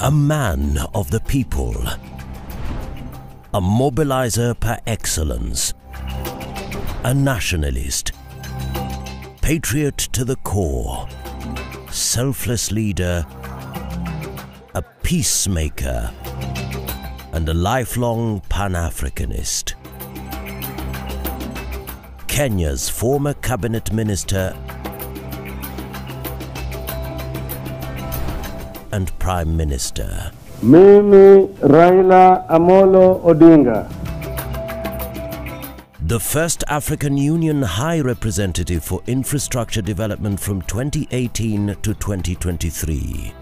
A man of the people, a mobilizer par excellence, a nationalist, patriot to the core, selfless leader, a peacemaker, and a lifelong Pan-Africanist. Kenya's former cabinet minister and Prime Minister. Mimi Raila Amolo Odinga. The first African Union High Representative for Infrastructure Development from 2018 to 2023.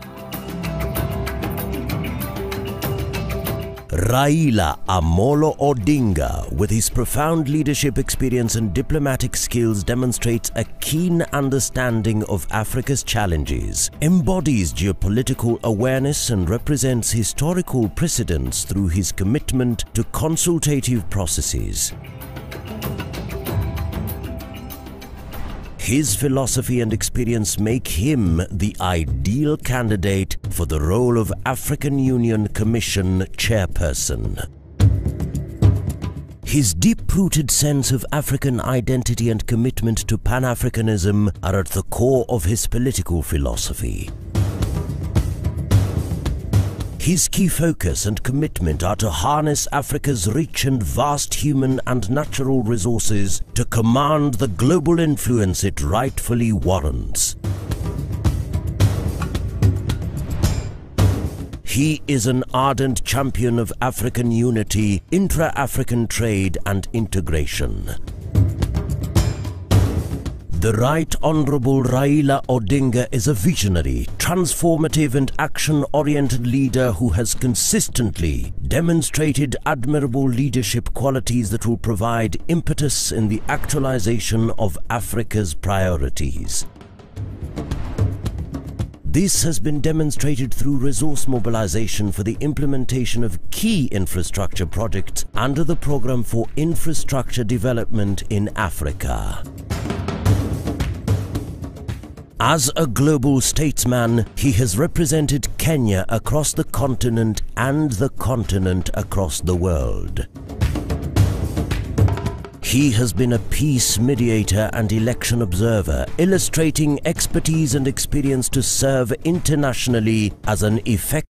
Raila Amolo Odinga, with his profound leadership experience and diplomatic skills, demonstrates a keen understanding of Africa's challenges, embodies geopolitical awareness and represents historical precedents through his commitment to consultative processes. His philosophy and experience make him the ideal candidate for the role of African Union Commission chairperson. His deep-rooted sense of African identity and commitment to Pan-Africanism are at the core of his political philosophy. His key focus and commitment are to harness Africa's rich and vast human and natural resources to command the global influence it rightfully warrants. He is an ardent champion of African unity, intra-African trade and integration. The Right Honourable Raila Odinga is a visionary, transformative and action-oriented leader who has consistently demonstrated admirable leadership qualities that will provide impetus in the actualization of Africa's priorities. This has been demonstrated through resource mobilization for the implementation of key infrastructure projects under the Programme for Infrastructure Development in Africa. As a global statesman, he has represented Kenya across the continent and the continent across the world. He has been a peace mediator and election observer, illustrating expertise and experience to serve internationally as an effective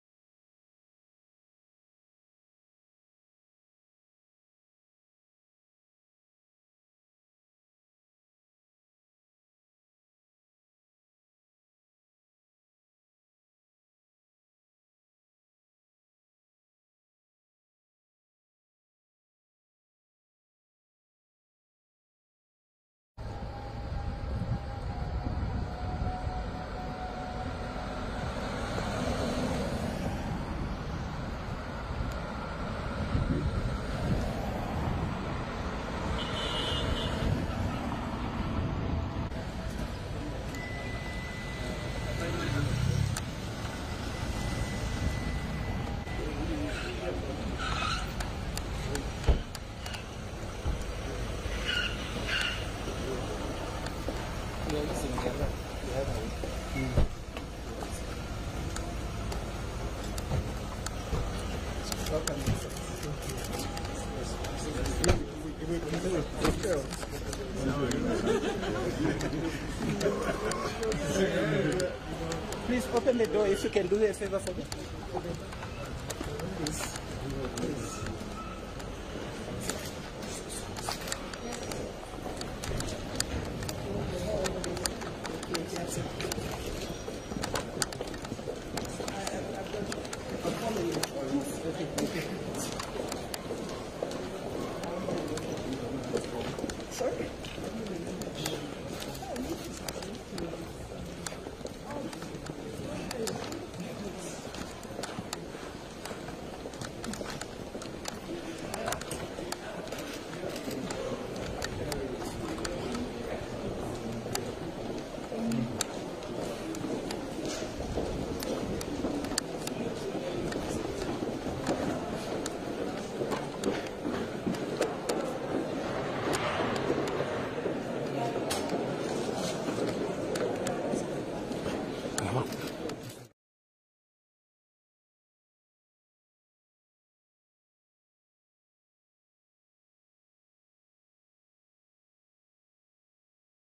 Please open the door if you can do a favor for me.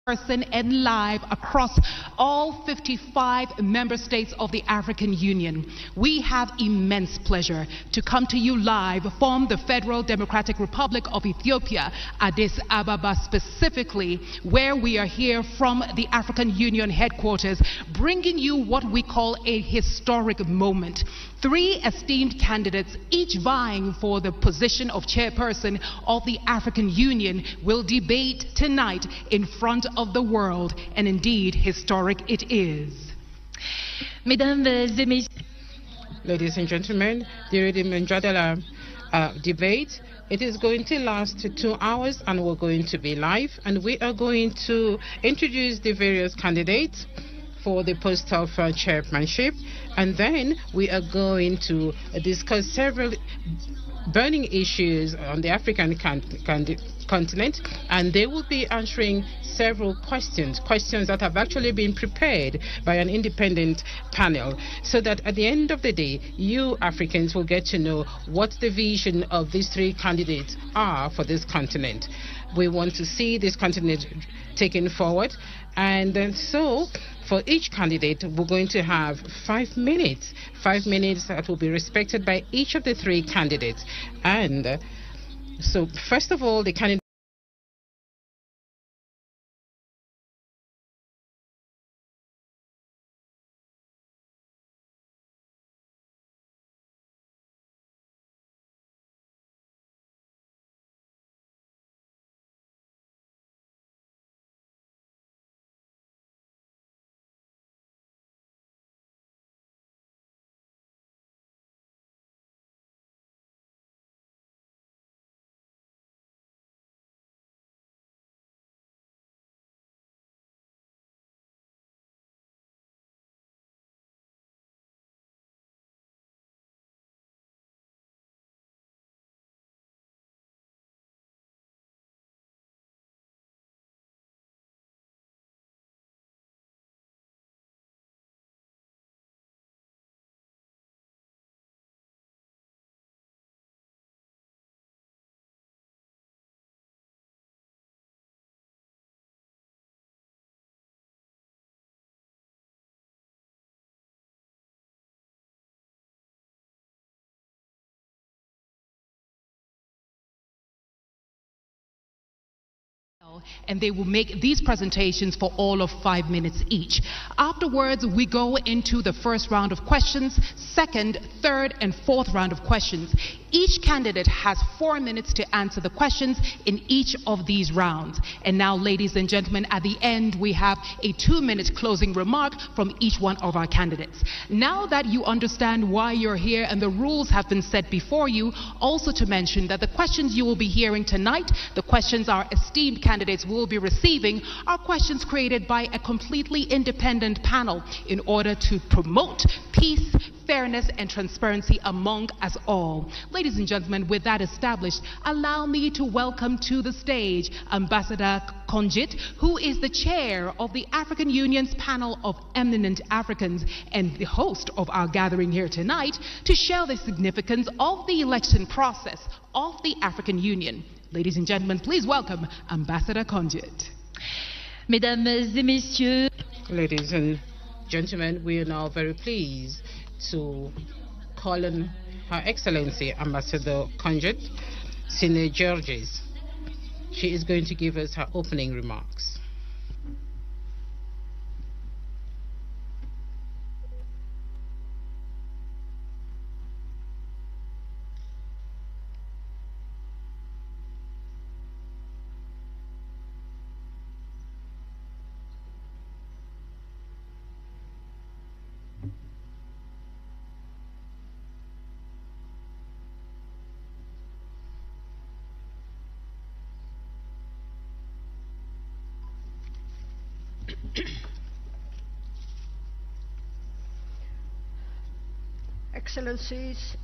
person and live across all 55 member states of the African Union. We have immense pleasure to come to you live from the Federal Democratic Republic of Ethiopia, Addis Ababa specifically, where we are here from the African Union headquarters, bringing you what we call a historic moment. 3 esteemed candidates, each vying for the position of chairperson of the African Union, will debate tonight in front of the world, and indeed historic it is. Mesdames et messieurs, ladies and gentlemen, the Mandela debate, it is going to last 2 hours and we're going to be live, and we are going to introduce the various candidates for the post of chairmanship, and then we are going to discuss several burning issues on the African continent, and they will be answering several questions that have actually been prepared by an independent panel, so that at the end of the day, you Africans will get to know what the vision of these 3 candidates are for this continent. We want to see this continent taken forward, and so for each candidate, we're going to have 5 minutes. 5 minutes that will be respected by each of the 3 candidates. And so, first of all, the candidate. And they will make these presentations for all of 5 minutes each. Afterwards, we go into the first round of questions, second, third, and fourth round of questions. Each candidate has 4 minutes to answer the questions in each of these rounds. And now, ladies and gentlemen, at the end, we have a 2-minute closing remark from each one of our candidates. Now that you understand why you're here and the rules have been set before you, also to mention that the questions you will be hearing tonight, the questions our esteemed candidates will be receiving, are questions created by a completely independent panel in order to promote peace, fairness, and transparency among us all. Ladies and gentlemen, with that established, allow me to welcome to the stage Ambassador Konjit, who is the chair of the African Union's panel of eminent Africans and the host of our gathering here tonight, to share the significance of the election process of the African Union. Ladies and gentlemen, please welcome Ambassador Konjit. Mesdames et messieurs, ladies and gentlemen, we are now very pleased to call on Her Excellency Ambassador Konjit Sine Georges. She is going to give us her opening remarks. Excellencies,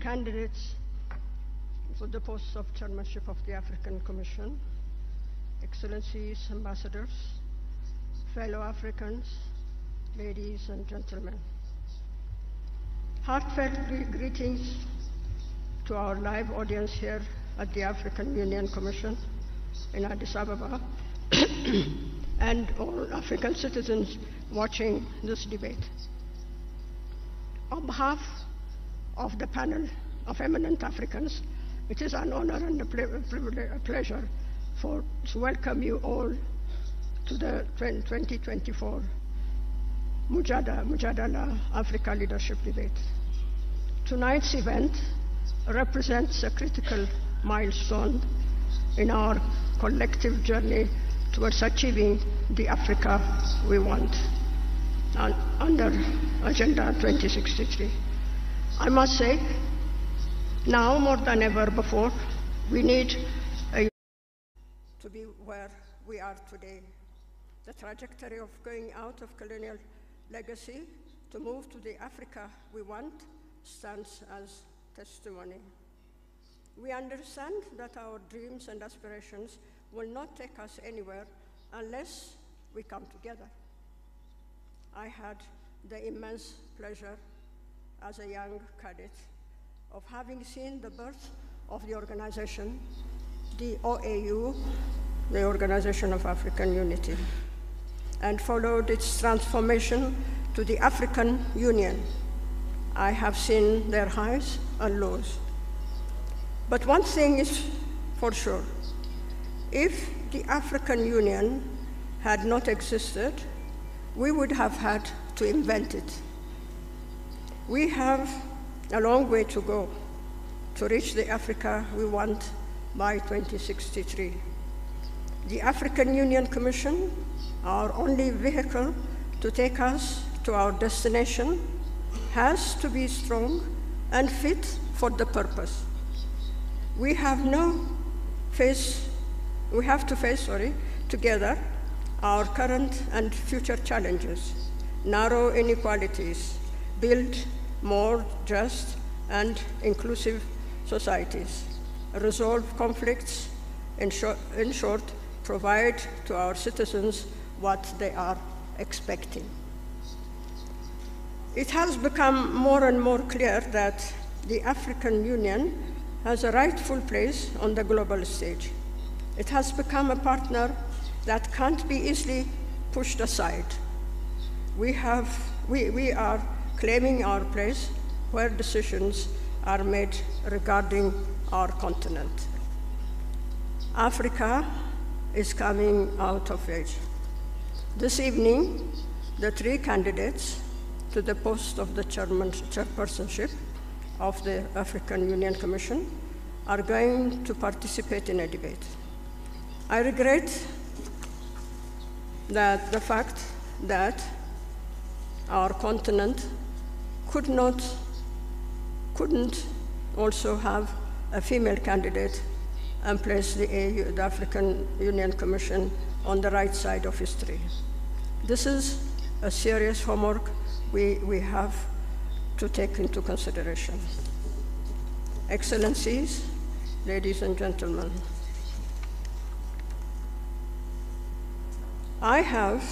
candidates for the post of chairmanship of the African Commission, Excellencies, ambassadors, fellow Africans, ladies and gentlemen. Heartfelt greetings to our live audience here at the African Union Commission in Addis Ababa. and all African citizens watching this debate. On behalf of the panel of eminent Africans, it is an honor and a pleasure to welcome you all to the 2024 Mujadala Africa Leadership Debate. Tonight's event represents a critical milestone in our collective journey towards achieving the Africa we want under Agenda 2063. I must say, now more than ever before, we need to be where we are today. The trajectory of going out of colonial legacy to move to the Africa we want stands as testimony. We understand that our dreams and aspirations will not take us anywhere unless we come together. I had the immense pleasure as a young cadet of having seen the birth of the organization, the OAU, the Organization of African Unity, and followed its transformation to the African Union. I have seen their highs and lows. But one thing is for sure, if the African Union had not existed, we would have had to invent it. We have a long way to go to reach the Africa we want by 2063. The African Union Commission, our only vehicle to take us to our destination, has to be strong and fit for the purpose. We have to face together our current and future challenges, narrow inequalities, build more just and inclusive societies, resolve conflicts, in short, provide to our citizens what they are expecting. It has become more and more clear that the African Union has a rightful place on the global stage. It has become a partner that can't be easily pushed aside. We are claiming our place where decisions are made regarding our continent. Africa is coming out of age. This evening, the three candidates to the post of the chairpersonship of the African Union Commission are going to participate in a debate. I regret that the fact that our continent couldn't also have a female candidate and place the African Union Commission on the right side of history. This is a serious homework we have to take into consideration. Excellencies, ladies and gentlemen, I have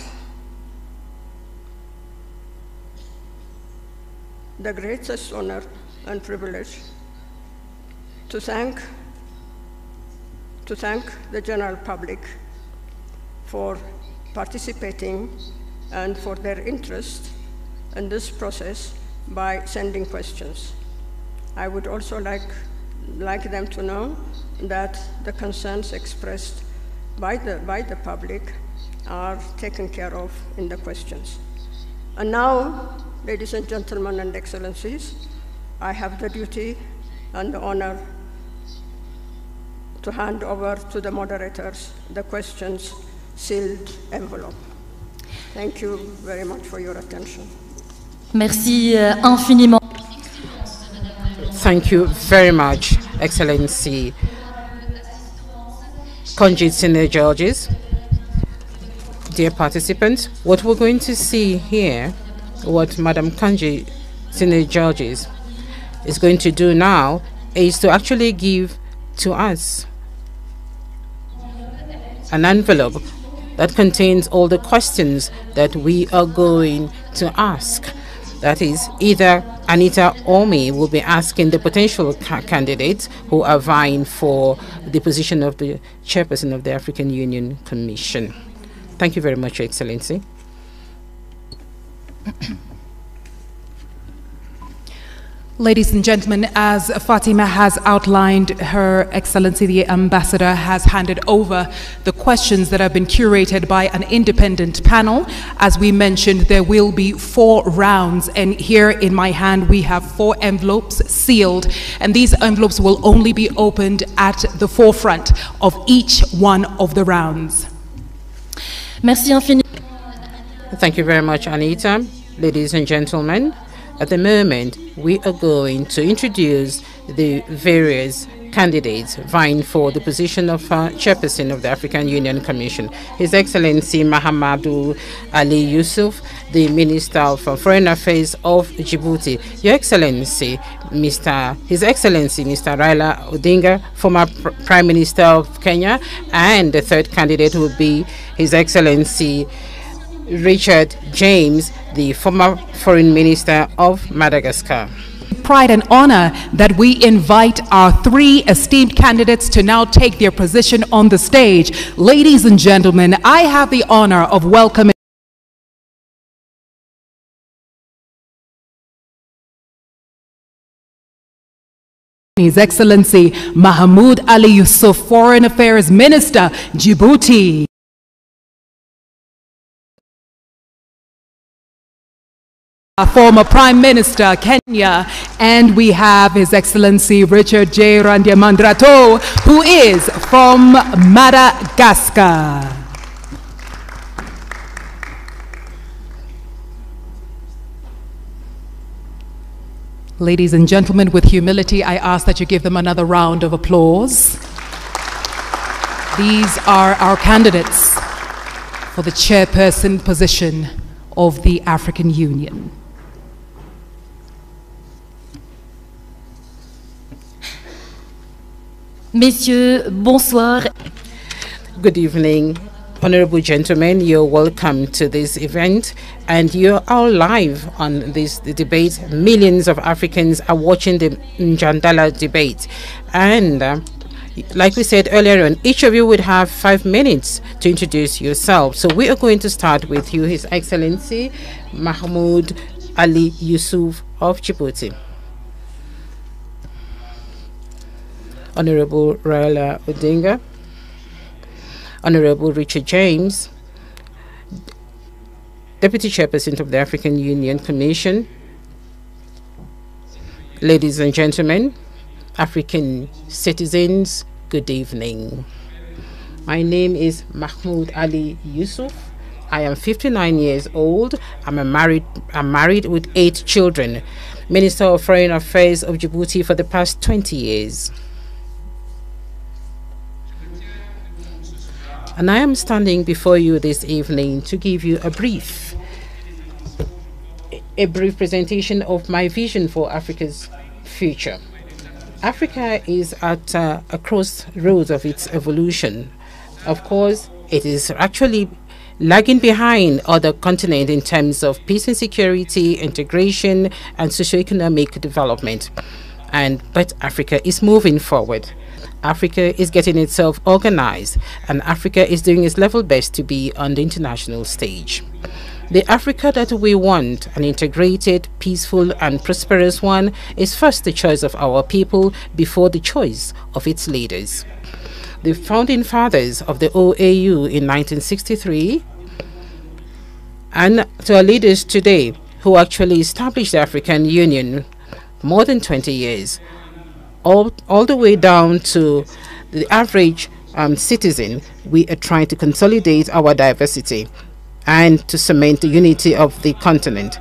the greatest honor and privilege to thank the general public for participating and for their interest in this process by sending questions. I would also like them to know that the concerns expressed by the public are taken care of in the questions. And now, ladies and gentlemen and excellencies, I have the duty and the honor to hand over to the moderators the questions sealed envelope. Thank you very much for your attention. Merci infiniment. Thank you very much, Excellency Kontji Sine Georges. Dear participants, what we're going to see here, what Madam Kontji Sine Georges is going to do now, is to actually give to us an envelope that contains all the questions that we are going to ask. That is, either Anita or me will be asking the potential candidates who are vying for the position of the chairperson of the African Union Commission. Thank you very much, Your Excellency. Ladies and gentlemen, as Fatima has outlined, Her Excellency the Ambassador has handed over the questions that have been curated by an independent panel. As we mentioned, there will be 4 rounds, and here in my hand we have 4 envelopes sealed, and these envelopes will only be opened at the forefront of each one of the rounds. Merci infiniment. Thank you very much, Anita. Ladies and gentlemen, at the moment, we are going to introduce the various candidates vying for the position of chairperson of the African Union Commission. His Excellency Mahamadou Ali Yusuf, the Minister of Foreign Affairs of Djibouti. Your Excellency, His Excellency Mr. Raila Odinga, former Prime Minister of Kenya, and the third candidate will be His Excellency Richard James, the former Foreign Minister of Madagascar. Pride and honor that we invite our 3 esteemed candidates to now take their position on the stage. Ladies and gentlemen, I have the honor of welcoming His Excellency Mahamoud Ali Yusuf, Foreign Affairs Minister, Djibouti. Former Prime Minister, Kenya, and we have His Excellency Richard J. Randiamandrato, who is from Madagascar. Ladies and gentlemen, with humility, I ask that you give them another round of applause. These are our candidates for the chairperson position of the African Union. Messieurs, bonsoir. Good evening, honorable gentlemen. You're welcome to this event, and you're all live on this debate. Millions of Africans are watching the Njandala debate, and like we said earlier on, each of you would have 5 minutes to introduce yourself. So we are going to start with you, His Excellency Mahamoud Ali Yusuf of Djibouti. Honorable Raila Odinga, Honorable Richard James, Deputy Chairperson of the African Union Commission, ladies and gentlemen, African citizens, good evening. My name is Mahmoud Ali Yusuf. I am 59 years old. I'm married with 8 children. Minister of Foreign Affairs of Djibouti for the past 20 years. And I am standing before you this evening to give you a brief presentation of my vision for Africa's future. Africa is at a crossroads of its evolution. Of course, it is actually lagging behind other continents in terms of peace and security, integration, and socioeconomic development. But Africa is moving forward. Africa is getting itself organized, and Africa is doing its level best to be on the international stage. The Africa that we want, an integrated, peaceful, and prosperous one, is first the choice of our people before the choice of its leaders. The founding fathers of the OAU in 1963 and to our leaders today who actually established the African Union more than 20 years, all the way down to the average citizen, we are trying to consolidate our diversity and to cement the unity of the continent.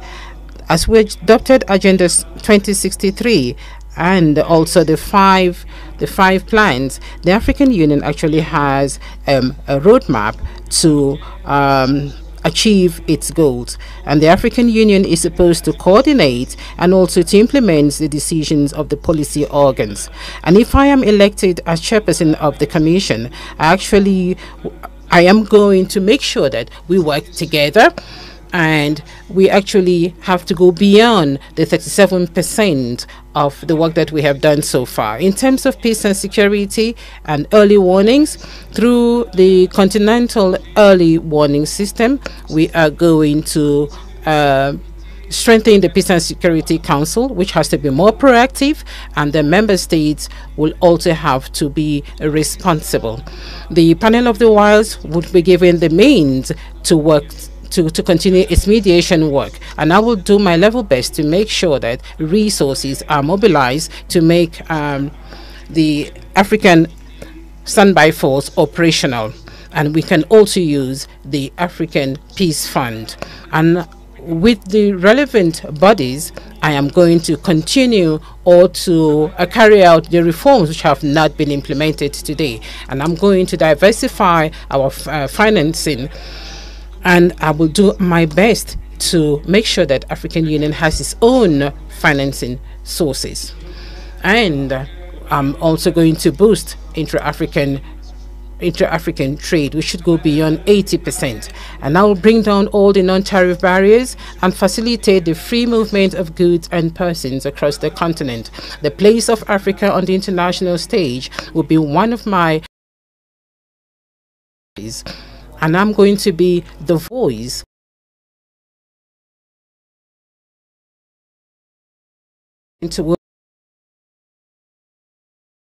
As we adopted Agenda 2063 and also the five plans, the African Union actually has a roadmap to achieve its goals, and the African Union is supposed to coordinate and also to implement the decisions of the policy organs. And if I am elected as chairperson of the commission, I am going to make sure that we work together and we actually have to go beyond the 37% of the work that we have done so far. In terms of peace and security and early warnings, through the Continental Early Warning System, we are going to strengthen the Peace and Security Council, which has to be more proactive, and the member states will also have to be responsible. The Panel of the Wilds would be given the means to work to continue its mediation work, and I will do my level best to make sure that resources are mobilized to make the African Standby Force operational, and we can also use the African Peace Fund. And with the relevant bodies, I am going to continue or to carry out the reforms which have not been implemented today, and I'm going to diversify our financing, and I will do my best to make sure that African Union has its own financing sources. And I'm also going to boost intra-African trade. We should go beyond 80%. And I will bring down all the non-tariff barriers and facilitate the free movement of goods and persons across the continent. The place of Africa on the international stage will be one of my, and I'm going to be the voice into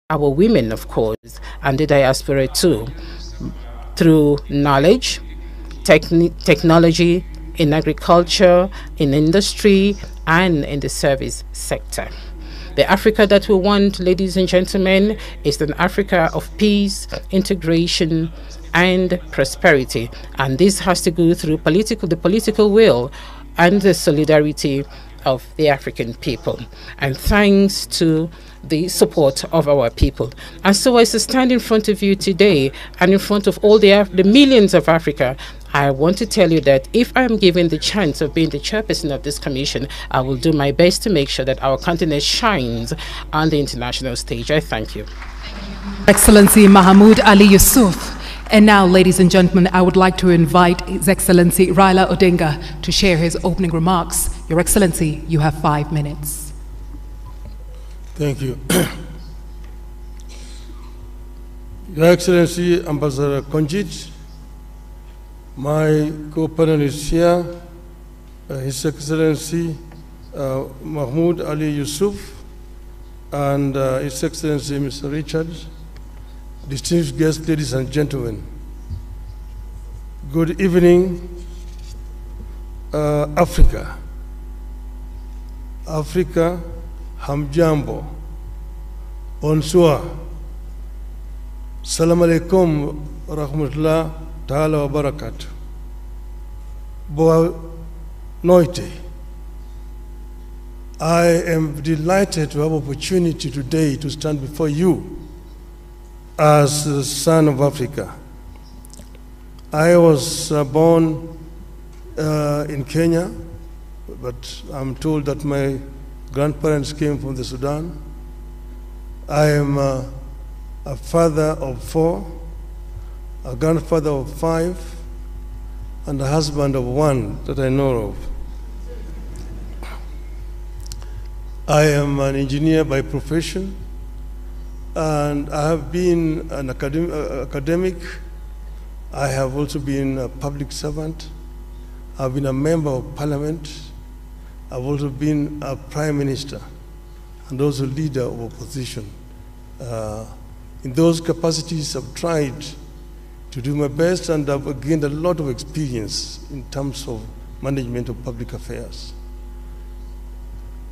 our women, of course, and the diaspora too, through knowledge, technology, in agriculture, in industry, and in the service sector. The Africa that we want, ladies and gentlemen, is an Africa of peace, integration, and prosperity. And this has to go through the political will and the solidarity of the African people. And thanks to the support of our people. And so as I stand in front of you today and in front of all the millions of Africa, I want to tell you that if I am given the chance of being the chairperson of this commission, I will do my best to make sure that our continent shines on the international stage. I thank you. Excellency Mahamoud Ali Yusuf. And now, ladies and gentlemen, I would like to invite His Excellency Raila Odinga to share his opening remarks. Your Excellency, you have 5 minutes. Thank you. Your Excellency Ambassador Konjit, my co-panelists here, His Excellency Mahmoud Ali Yusuf, and His Excellency Mr. Richard, distinguished guests, ladies and gentlemen. Good evening, Africa. Africa, hamjambo, bonsoir, salam alaikum, rahmatullah ta'ala wa barakatuh. Boa noite. I am delighted to have opportunity today to stand before you as the son of Africa. I was born in Kenya, but I'm told that my grandparents came from the Sudan. I am a father of 4, a grandfather of 5, and a husband of 1 that I know of. I am an engineer by profession, and I have been an academic. I have also been a public servant. I've been a member of parliament. I've also been a prime minister and also leader of opposition. In those capacities, I've tried to do my best, and I've gained a lot of experience in terms of management of public affairs.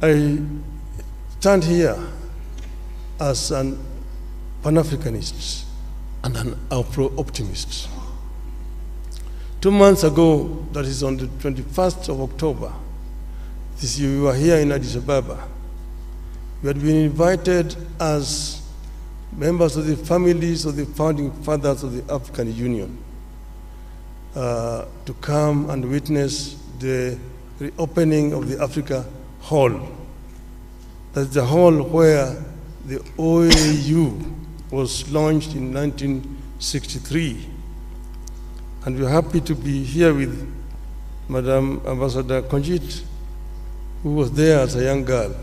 I stand here as an Pan-Africanist and an Afro-optimist. 2 months ago, that is on the 21st of October, this year, we were here in Addis Ababa. We had been invited as members of the families of the founding fathers of the African Union to come and witness the reopening of the Africa Hall. That's the hall where the OAU was launched in 1963. And we're happy to be here with Madam Ambassador Konjit, who was there as a young girl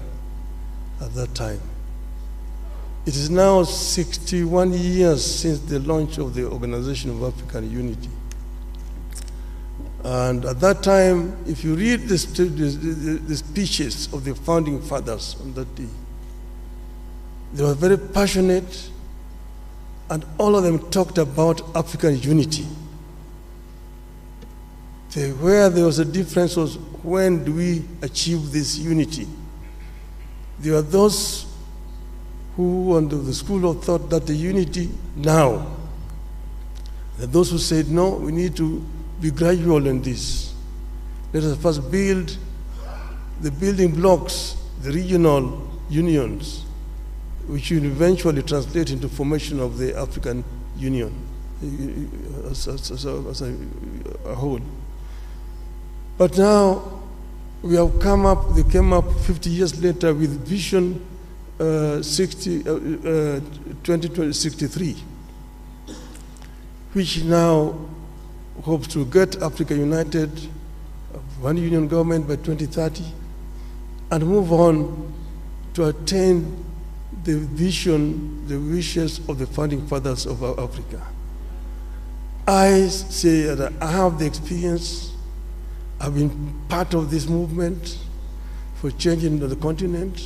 at that time. It is now 61 years since the launch of the Organization of African Unity. And at that time, if you read the speeches of the founding fathers on that day, they were very passionate, and all of them talked about African unity. Where there was a difference was, when do we achieve this unity? There are those who, under the school of thought, that the unity now. There are those who said, no, we need to be gradual in this. Let us first build the building blocks, the regional unions, which will eventually translate into formation of the African Union as a whole. But now we have they came up 50 years later with Vision 2063, which now hopes to get Africa united, one union government by 2030, and move on to attain the vision, the wishes of the founding fathers of Africa. I say that I have the experience. I've been part of this movement for changing the continent.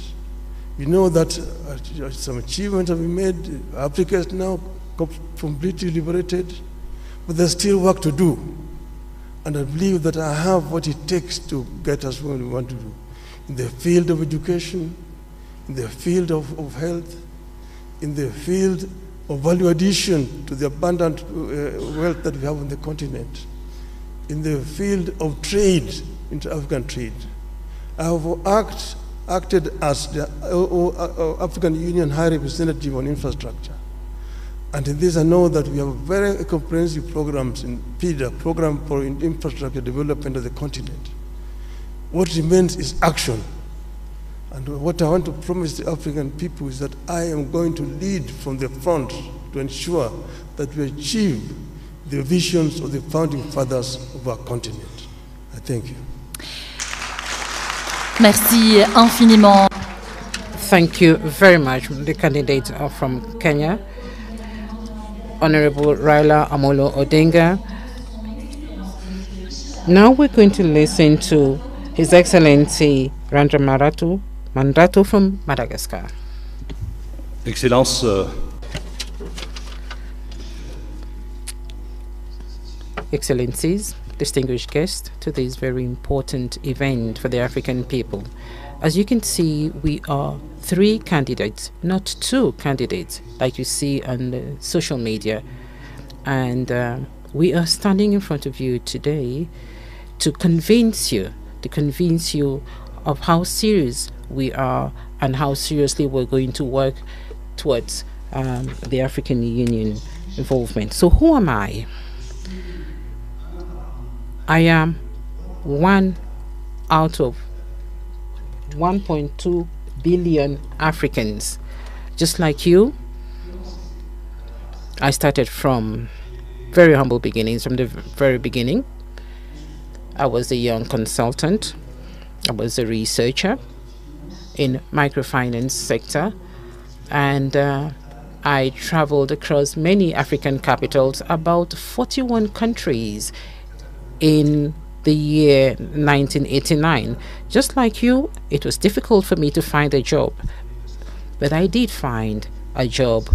We know that some achievements have been made. Africa is now completely liberated, but there's still work to do. And I believe that I have what it takes to get us where we want to do. In the field of education, in the field of health, in the field of value addition to the abundant wealth that we have on the continent, in the field of trade, inter-African trade. I have acted as the African Union High Representative on Infrastructure. And in this I know that we have very comprehensive programs in PIDA, Program for Infrastructure Development of the continent. What remains is action. And what I want to promise the African people is that I am going to lead from the front to ensure that we achieve the visions of the founding fathers of our continent. I thank you. Merci infiniment. Thank you very much, the candidate from Kenya, Honorable Raila Amolo Odinga. Now we're going to listen to His Excellency Randra Mandrato from Madagascar. Excellence, Excellencies, distinguished guests to this very important event for the African people. As you can see, we are 3 candidates, not 2 candidates, like you see on social media. And we are standing in front of you today to convince you of how serious we are and how seriously we're going to work towards the African Union involvement. So who am I? I am one out of 1.2 billion Africans. Just like you, I started from very humble beginnings, from the very beginning. I was a young consultant. I was a researcher in microfinance sector, and I traveled across many African capitals, about 41 countries in the year 1989. Just like you, it was difficult for me to find a job, but I did find a job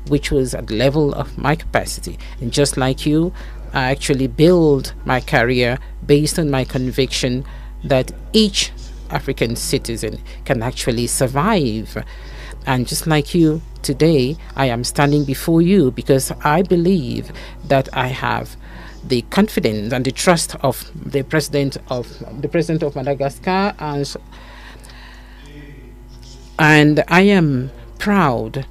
which was at the level of my capacity. And just like you, I actually built my career based on my conviction that each African citizen can actually survive. And just like you, today I am standing before you because I believe that I have the confidence and the trust of the president of Madagascar, and I am proud.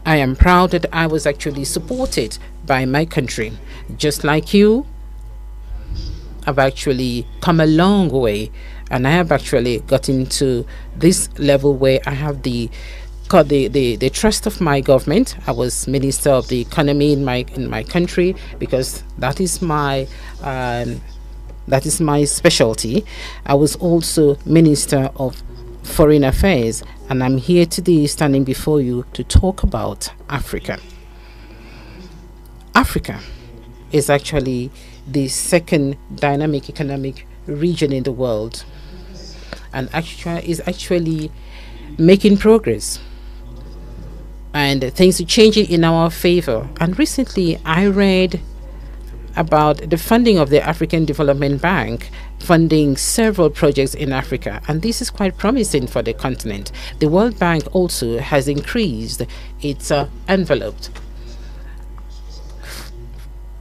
I am proud that I was actually supported by my country. Just like you, I've actually come a long way, and I have actually gotten to this level where I have the got the trust of my government. I was Minister of the Economy in my country, because that is my specialty. I was also Minister of Foreign Affairs, and I'm here today standing before you to talk about Africa. Africa is actually the second dynamic economic region in the world, and is actually making progress, and things are changing in our favor. And recently I read about the funding of the African Development Bank funding several projects in Africa, and this is quite promising for the continent. The World Bank also has increased its envelope,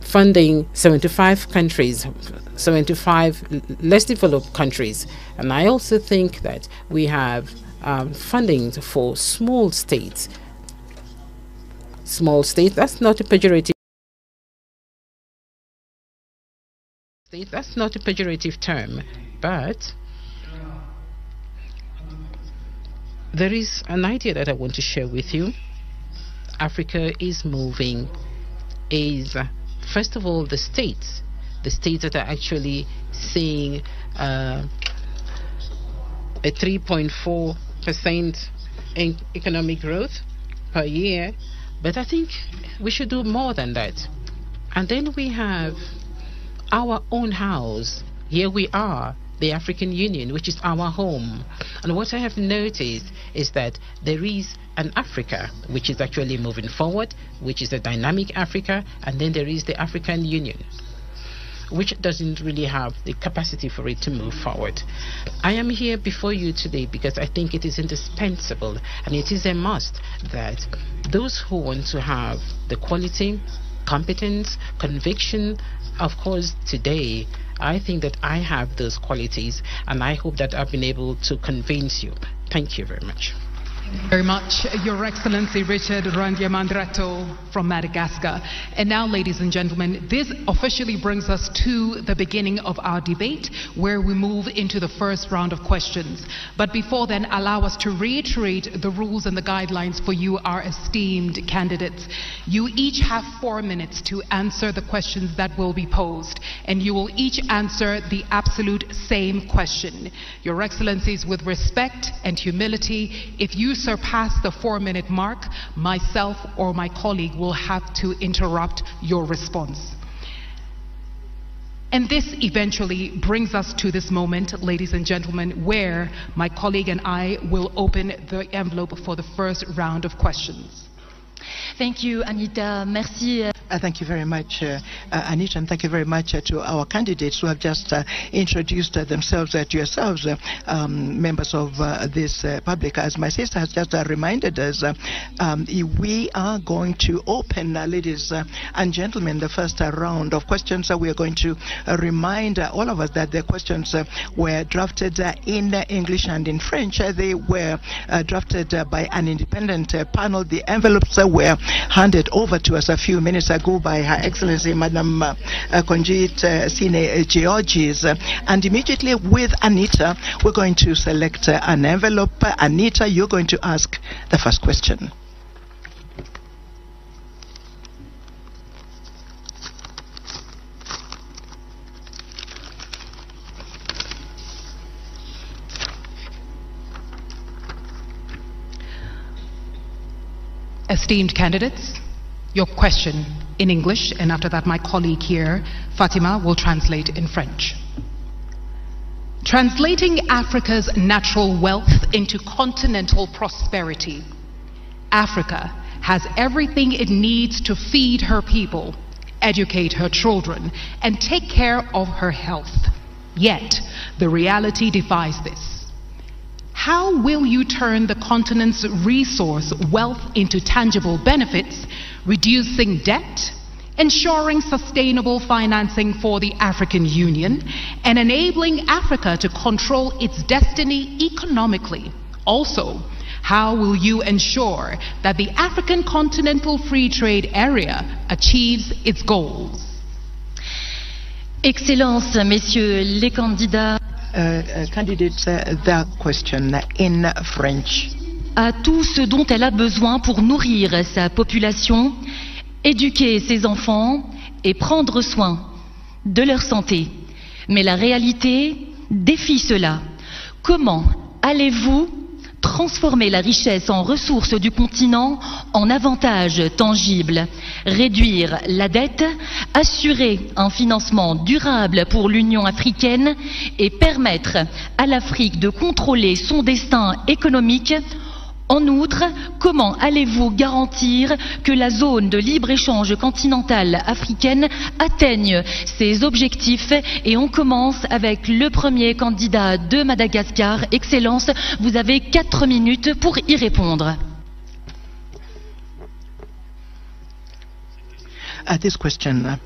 funding 75 countries, 75 less developed countries. And I also think that we have funding for small states. Small states, that's not a pejorative. That's not a pejorative term, but there is an idea that I want to share with you. Africa is moving, first of all, the states that are actually seeing a 3.4% in economic growth per year, but I think we should do more than that. And then we have our own house. Here we are, the African Union, which is our home. And what I have noticed is that there is an Africa which is actually moving forward, which is a dynamic Africa, and then there is the African Union, which doesn't really have the capacity for it to move forward. I am here before you today because I think it is indispensable, and it is a must, that those who want to have the quality, competence, conviction, of course, today, I think that I have those qualities, and I hope that I've been able to convince you. Thank you very much. Very much, Your Excellency Richard Randyamandrato from Madagascar. And now, ladies and gentlemen, this officially brings us to the beginning of our debate, where we move into the first round of questions. But before then, allow us to reiterate the rules and the guidelines for you, our esteemed candidates. You each have 4 minutes to answer the questions that will be posed, and you will each answer the absolute same question. Your Excellencies, with respect and humility, if you surpass the 4-minute mark, myself or my colleague will have to interrupt your response. And this eventually brings us to this moment, ladies and gentlemen, where my colleague and I will open the envelope for the first round of questions. Thank you, Anita. Merci. Thank you very much, Anita, and thank you very much to our candidates who have just introduced themselves to yourselves, members of this public. As my sister has just reminded us, we are going to open, ladies and gentlemen, the first round of questions. We are going to remind all of us that the questions were drafted in English and in French. They were drafted by an independent panel. The envelopes were handed over to us a few minutes ago by Her Excellency Madam Konjit Sine Georges, and immediately with Anita we're going to select an envelope. Anita, you're going to ask the first question. Esteemed candidates, your question in English, and after that my colleague here, Fatima, will translate in French. Translating Africa's natural wealth into continental prosperity, Africa has everything it needs to feed her people, educate her children, and take care of her health. Yet, the reality defies this. How will you turn the continent's resource wealth into tangible benefits, reducing debt, ensuring sustainable financing for the African Union, and enabling Africa to control its destiny economically? Also, how will you ensure that the African Continental Free Trade Area achieves its goals? Excellences, Messieurs les candidats. Candidates, the question in French. a tout ce dont elle a besoin pour nourrir sa population, éduquer ses enfants et prendre soin de leur santé. Mais la réalité défie cela. Comment allez-vous transformer la richesse en ressources du continent en avantages tangibles, réduire la dette, assurer un financement durable pour l'Union africaine et permettre à l'Afrique de contrôler son destin économique? En outre, comment allez-vous garantir que la zone de libre-échange continentale africaine atteigne ses objectifs? Et on commence avec le premier candidat de Madagascar. Excellence, vous avez 4 minutes pour y répondre. This question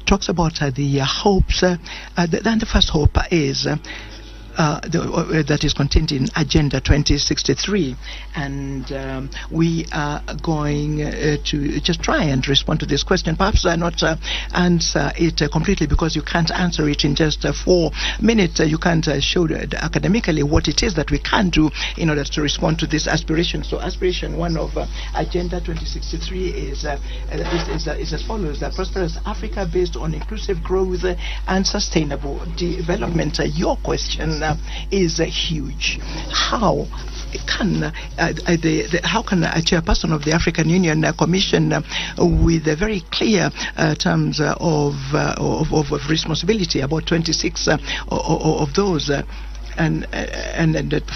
talks about the hopes. The first hope is that is contained in Agenda 2063, and we are going to just try and respond to this question. Perhaps not answer it completely, because you can't answer it in just 4 minutes. You can't show academically what it is that we can do in order to respond to this aspiration. So aspiration 1 of Agenda 2063 is as follows: a prosperous Africa based on inclusive growth and sustainable development. Your question is huge. How can a chairperson of the African Union Commission, with a very clear terms of responsibility, about 26 of those, and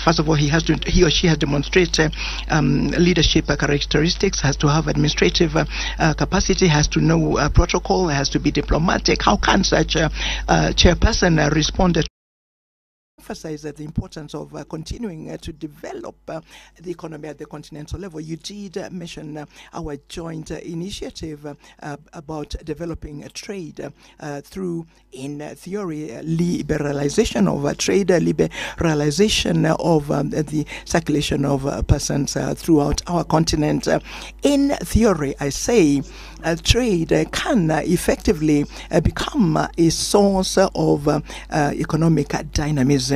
first of all, he or she has to demonstrate leadership characteristics, has to have administrative capacity, has to know protocol, has to be diplomatic. How can such a chairperson respond to emphasize the importance of continuing to develop the economy at the continental level? You did mention our joint initiative about developing trade through, in theory, liberalization of trade, liberalization of the circulation of persons throughout our continent. In theory, I say, trade can effectively become a source of economic dynamism.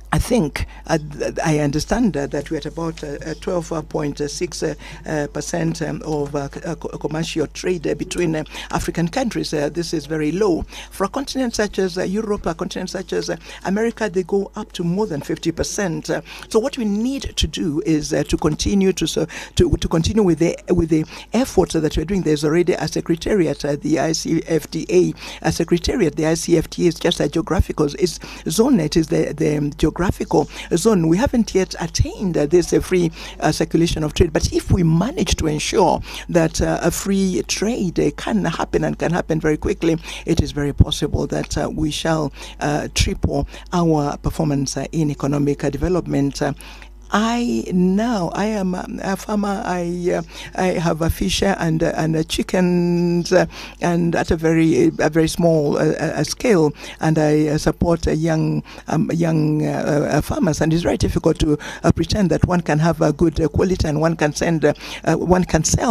I think I understand that we're at about 12.6% of commercial trade between African countries. This is very low. For a continent such as Europe, a continent such as America, they go up to more than 50%. So what we need to do is to continue to continue with the efforts that we're doing. There's already a secretariat at the ICFTA. A secretariat, the ICFTA is just a geographical. It's ZoneNet is the geographical zone. We haven't yet attained this free circulation of trade, but if we manage to ensure that a free trade can happen, and can happen very quickly, it is very possible that we shall triple our performance in economic development. I am a farmer. I have a fish and chickens, and at a very small scale, and I support young farmers. And it's very difficult to pretend that one can have a good quality and one can sell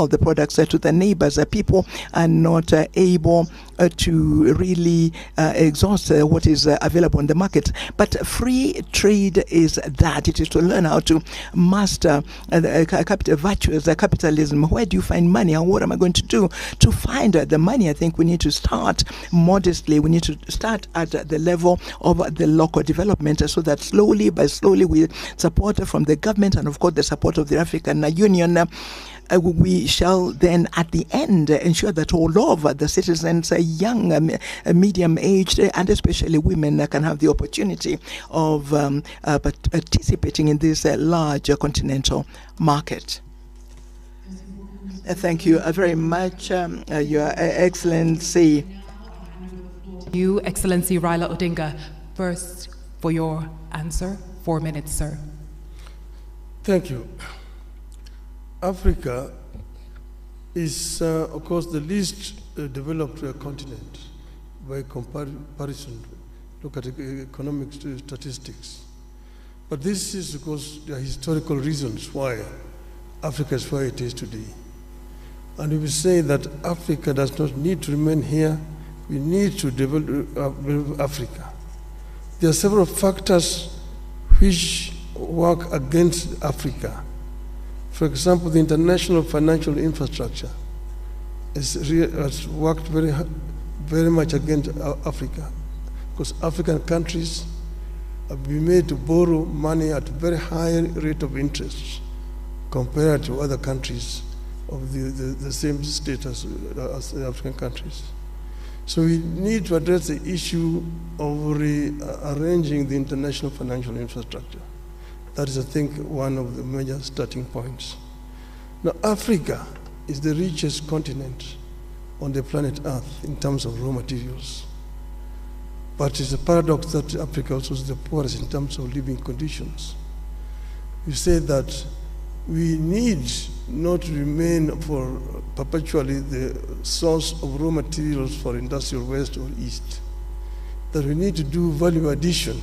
the products to the neighbors. People are not able to really exhaust what is available in the market. But free trade is that. It is to learn how to master capital virtues, capitalism. Where do you find money, and what am I going to do to find the money? I think we need to start modestly. We need to start at the level of the local development, so that slowly by slowly, with support from the government and of course the support of the African Union, we shall then at the end ensure that all of the citizens, young, medium-aged, and especially women, can have the opportunity of participating in this large continental market. Thank you very much, Your Excellency. You, Excellency Raila Odinga, first for your answer. 4 minutes, sir. Thank you. Africa is, of course, the least developed continent by comparison. Look at economic statistics. But this is because there are historical reasons why Africa is where it is today. And we will say that Africa does not need to remain here. We need to develop Africa. There are several factors which work against Africa. For example, the international financial infrastructure has worked very much against Africa, because African countries have been made to borrow money at a very high rate of interest compared to other countries of the same status as the African countries. So we need to address the issue of rearranging the international financial infrastructure. That is, I think, one of the major starting points. Now, Africa is the richest continent on the planet Earth in terms of raw materials. But it's a paradox that Africa also is the poorest in terms of living conditions. We say that we need not remain for perpetually the source of raw materials for industrial west or east, that we need to do value addition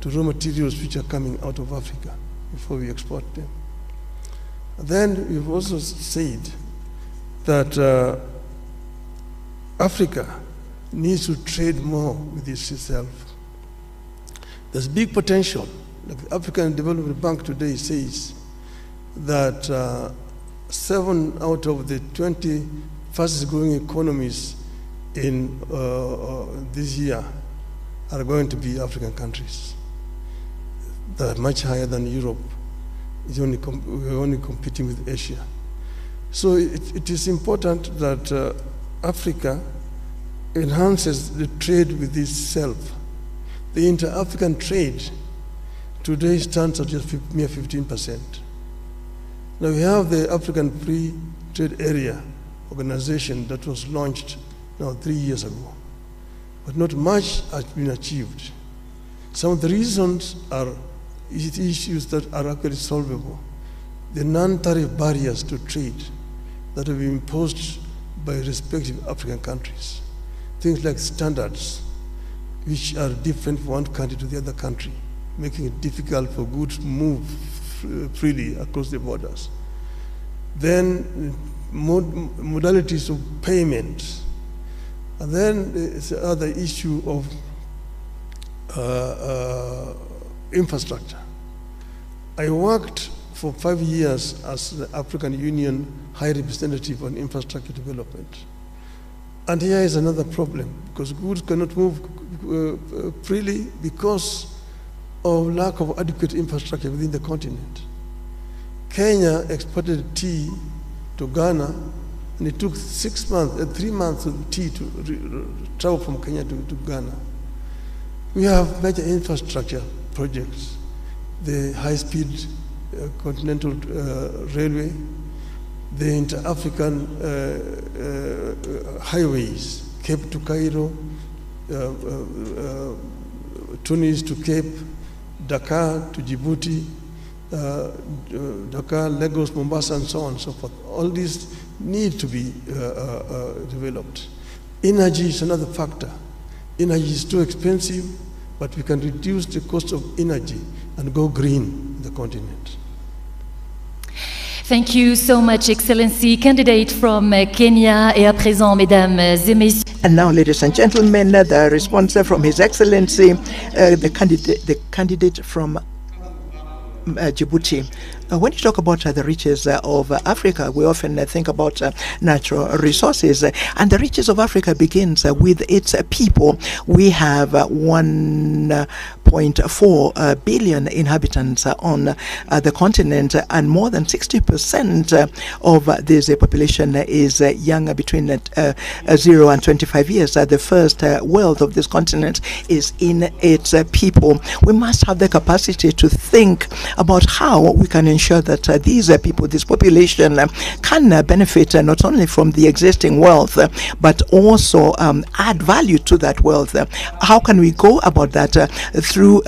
to raw materials which are coming out of Africa before we export them. And then we've also said that Africa needs to trade more with itself. There's big potential. Like the African Development Bank today says that 7 out of the 20 fastest growing economies in this year are going to be African countries. They are much higher than Europe. We're only competing with Asia. So it is important that Africa enhances the trade with itself. The inter-African trade today stands at just mere 15%. Now we have the African Free Trade Area organization that was launched now 3 years ago, but not much has been achieved. Some of the reasons are issues that are actually solvable. The non-tariff barriers to trade that have been imposed by respective African countries. Things like standards, which are different from one country to the other country, making it difficult for goods to move freely across the borders. Then modalities of payment. And then there's the other issue of infrastructure. I worked for 5 years as the African Union High Representative on Infrastructure Development. And here is another problem, because goods cannot move freely because of lack of adequate infrastructure within the continent. Kenya exported tea to Ghana, and it took 3 months of tea to travel from Kenya to Ghana. We have major infrastructure projects, the high-speed continental railway, the inter-African highways, Cape to Cairo, Tunis to Cape, Dakar to Djibouti, Dakar, Lagos, Mombasa, and so on and so forth. All these need to be developed. Energy is another factor. Energy is too expensive, but we can reduce the cost of energy and go green in the continent. Thank you so much, Excellency. Candidate from Kenya est à présent, mesdames et messieurs. And now, ladies and gentlemen, the response from His Excellency, the candidate from Djibouti. When you talk about the riches of Africa, we often think about natural resources, and the riches of Africa begins with its people. We have 1.4 billion inhabitants on the continent, and more than 60% of this population is young, between 0 and 25 years. The first wealth of this continent is in its people. We must have the capacity to think about how we can ensure that these people, this population, can benefit not only from the existing wealth, but also add value to that wealth. How can we go about that? Through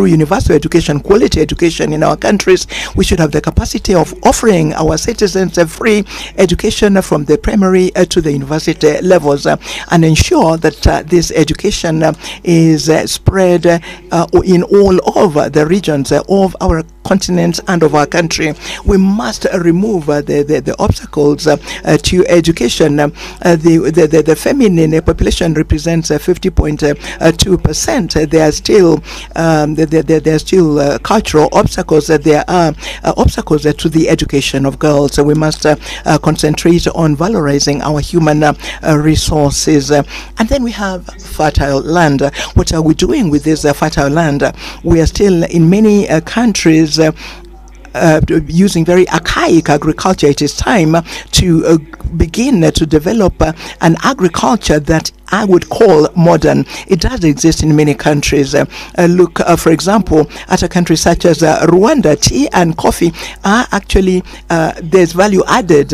universal education, quality education in our countries. We should have the capacity of offering our citizens a free education from the primary to the university levels, and ensure that this education is spread in all of the regions of our continent and of our country. We must remove the obstacles to education. The feminine population represents 50.2%. There are still cultural obstacles. There are obstacles to the education of girls. So we must concentrate on valorizing our human resources. And then we have fertile land. What are we doing with this fertile land? We are still in many countries using very archaic agriculture. It is time to begin to develop an agriculture that I would call modern. It does exist in many countries. Look, for example, at a country such as Rwanda. Tea and coffee are actually, there's value added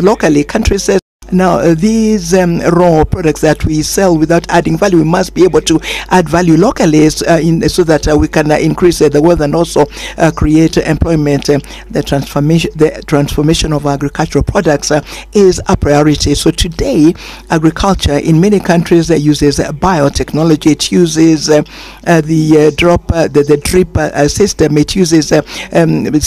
locally. Countries now, these raw products that we sell without adding value, we must be able to add value locally so that we can increase the wealth and also create employment. The transformation of agricultural products is a priority. So today, agriculture in many countries uses biotechnology. It uses the drip system. It uses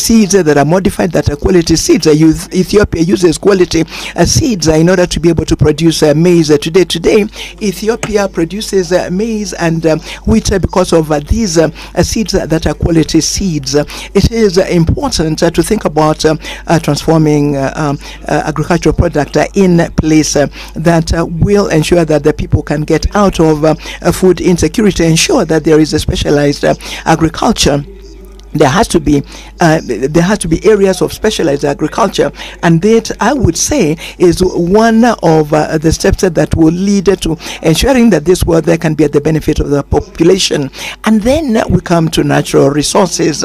seeds that are modified, that are quality seeds. Ethiopia uses quality seeds in order to be able to produce maize. Today, Ethiopia produces maize and wheat because of these seeds that are quality seeds. It is important to think about transforming agricultural product in place that will ensure that the people can get out of food insecurity, ensure that there is a specialized agriculture. There has to be areas of specialized agriculture, and that, I would say, is one of the steps that will lead to ensuring that this world there can be at the benefit of the population. And then we come to natural resources.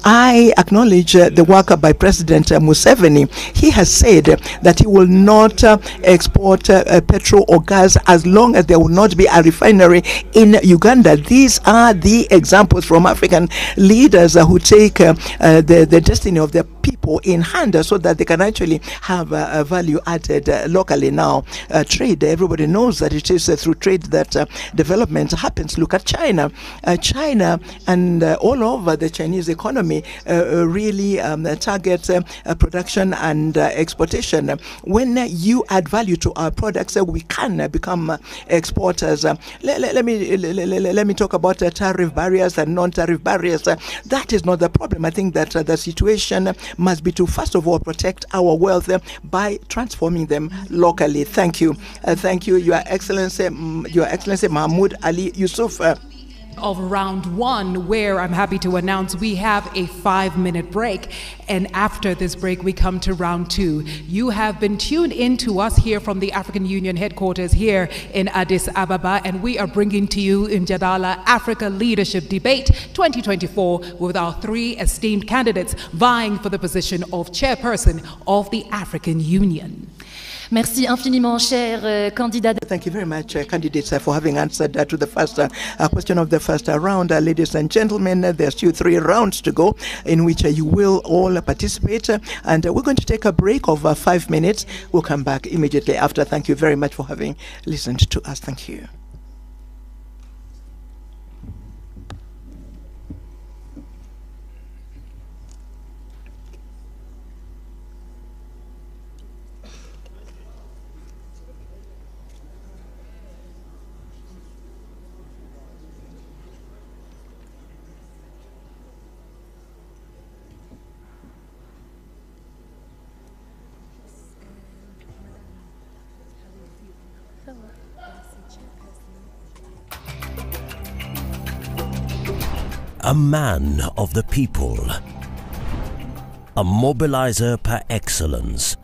I acknowledge the work by President Museveni. He has said that he will not export petrol or gas as long as there will not be a refinery in Uganda. These are the examples from African leaders who take the destiny of their people in hand so that they can actually have value added locally. Now, trade, everybody knows that it is through trade that development happens. Look at China. China and all over the Chinese economy really target production and exportation. When you add value to our products, we can become exporters. Let me talk about tariff barriers and non-tariff barriers. That is not the problem. I think that the situation must be to, first of all, protect our wealth by transforming them locally. Thank you. Thank you, Your Excellency Mahmoud Ali Yusuf. Of round one, where I'm happy to announce we have a 5-minute break, and after this break we come to round two. You have been tuned in to us here from the African Union headquarters here in Addis Ababa, and we are bringing to you Mjadala Africa Leadership Debate 2024 with our 3 esteemed candidates vying for the position of chairperson of the African Union. Merci infiniment, cher candidat. Thank you very much, candidates, for having answered to the first question of the first round. Ladies and gentlemen, there's still 3 rounds to go in which you will all participate. And we're going to take a break of 5 minutes. We'll come back immediately after. Thank you very much for having listened to us. Thank you. A man of the people, a mobilizer par excellence,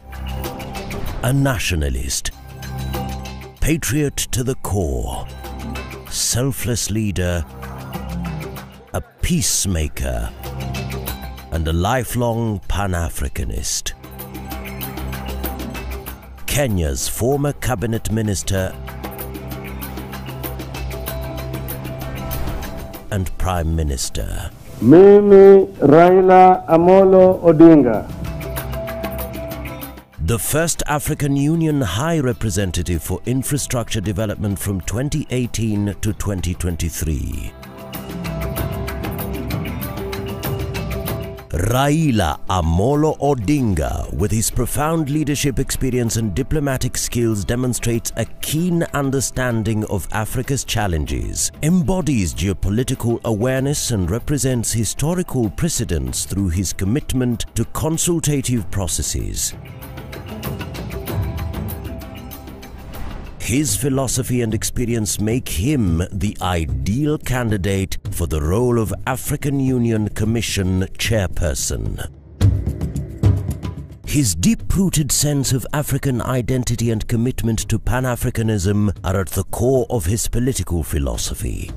a nationalist, patriot to the core, selfless leader, a peacemaker, and a lifelong Pan-Africanist. Kenya's former cabinet minister and Prime Minister. Mimi Raila Amolo Odinga. The first African Union High Representative for Infrastructure Development from 2018 to 2023. Raila Amolo Odinga, with his profound leadership experience and diplomatic skills, demonstrates a keen understanding of Africa's challenges, embodies geopolitical awareness and represents historical precedents through his commitment to consultative processes. His philosophy and experience make him the ideal candidate for the role of African Union Commission chairperson. His deep-rooted sense of African identity and commitment to Pan-Africanism are at the core of his political philosophy.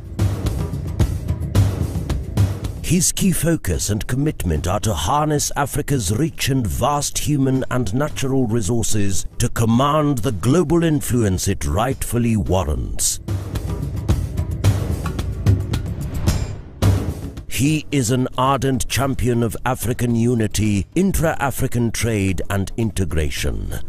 His key focus and commitment are to harness Africa's rich and vast human and natural resources to command the global influence it rightfully warrants. He is an ardent champion of African unity, intra-African trade and integration.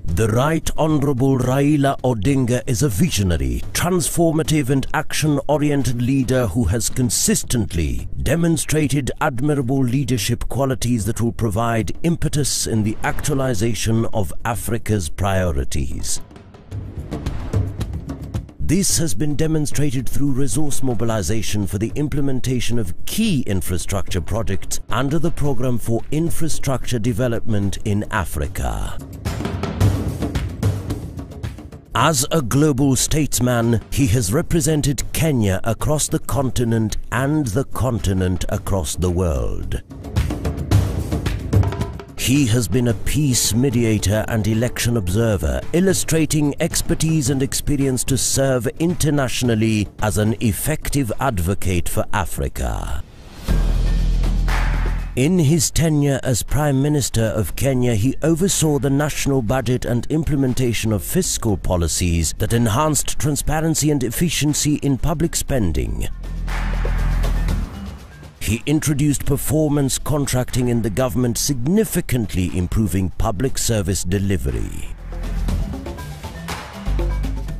The Right Honourable Raila Odinga is a visionary, transformative and action-oriented leader who has consistently demonstrated admirable leadership qualities that will provide impetus in the actualization of Africa's priorities. This has been demonstrated through resource mobilization for the implementation of key infrastructure projects under the Programme for Infrastructure Development in Africa. As a global statesman, he has represented Kenya across the continent and the continent across the world. He has been a peace mediator and election observer, illustrating expertise and experience to serve internationally as an effective advocate for Africa. In his tenure as Prime Minister of Kenya, he oversaw the national budget and implementation of fiscal policies that enhanced transparency and efficiency in public spending. He introduced performance contracting in the government, significantly improving public service delivery.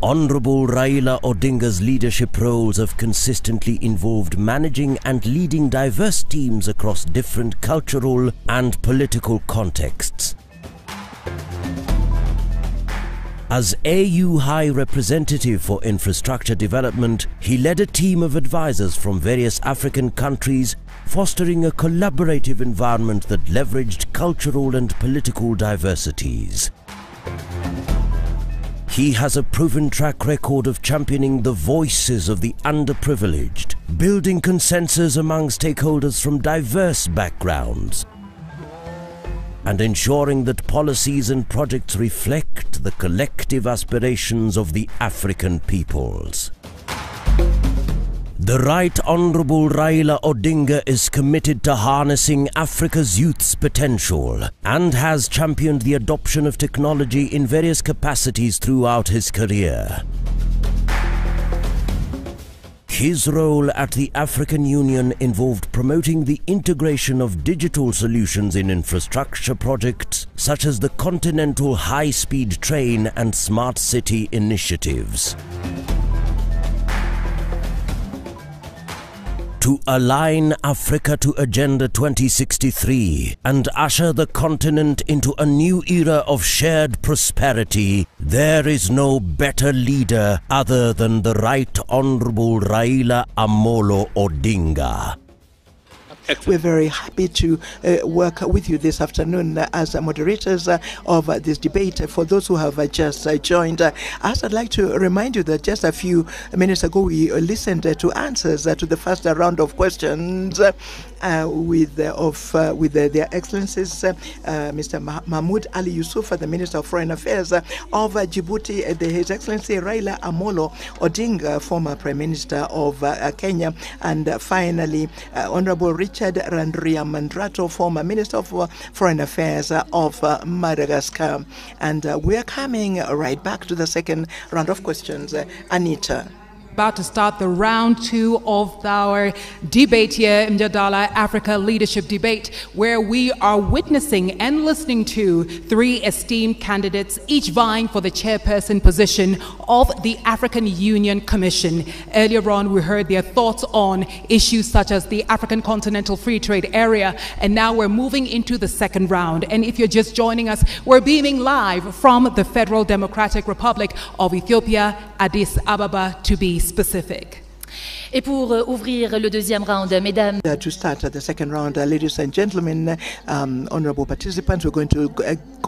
Honourable Raila Odinga's leadership roles have consistently involved managing and leading diverse teams across different cultural and political contexts. As AU High Representative for Infrastructure Development, he led a team of advisors from various African countries, fostering a collaborative environment that leveraged cultural and political diversities. He has a proven track record of championing the voices of the underprivileged, building consensus among stakeholders from diverse backgrounds, and ensuring that policies and projects reflect the collective aspirations of the African peoples. The Right Honourable Raila Odinga is committed to harnessing Africa's youth's potential and has championed the adoption of technology in various capacities throughout his career. His role at the African Union involved promoting the integration of digital solutions in infrastructure projects such as the Continental High-Speed Train and Smart City initiatives. To align Africa to Agenda 2063 and usher the continent into a new era of shared prosperity, there is no better leader other than the Right Honourable Raila Amolo Odinga. We're very happy to work with you this afternoon as moderators of this debate. For those who have just joined us, I'd like to remind you that just a few minutes ago we listened to answers to the first round of questions with their Excellencies Mr. Mahmoud Ali Yusuf, the Minister of Foreign Affairs of Djibouti, His Excellency Raila Amolo Odinga, former Prime Minister of Kenya, and finally Honorable Richard Randriamandrato, former Minister of Foreign Affairs of Madagascar. And we are coming right back to the second round of questions. Anita. about to start the round 2 of our debate here, Mjadala Africa Leadership Debate, where we are witnessing and listening to 3 esteemed candidates, each vying for the chairperson position of the African Union Commission. Earlier on, we heard their thoughts on issues such as the African Continental Free Trade Area, and now we're moving into the second round. And if you're just joining us, we're beaming live from the Federal Democratic Republic of Ethiopia, Addis Ababa to be specific. Et pour ouvrir le deuxième round, mesdames. To start the second round, ladies and gentlemen, honorable participants, we're going to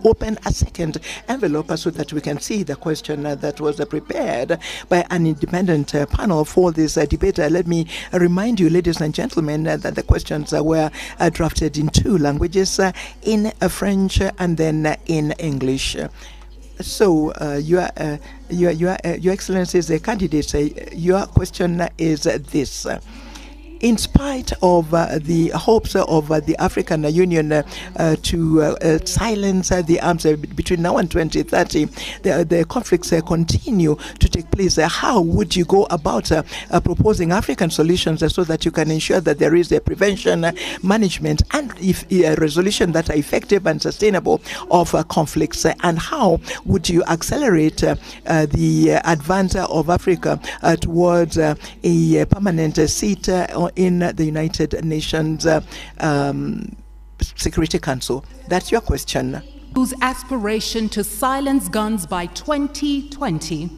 open a second envelope so that we can see the question that was prepared by an independent panel for this debate. Let me remind you, ladies and gentlemen, that the questions were drafted in 2 languages, in French and then in English. So, Your Excellencies, the candidates, your question is this. In spite of the hopes of the African Union to silence the arms between now and 2030, the conflicts continue to take place. How would you go about proposing African solutions so that you can ensure that there is a prevention, management, and a resolution that are effective and sustainable of conflicts? And how would you accelerate the advance of Africa towards a permanent seat in the United Nations Security Council? That's your question. Whose aspiration to silence guns by 2020,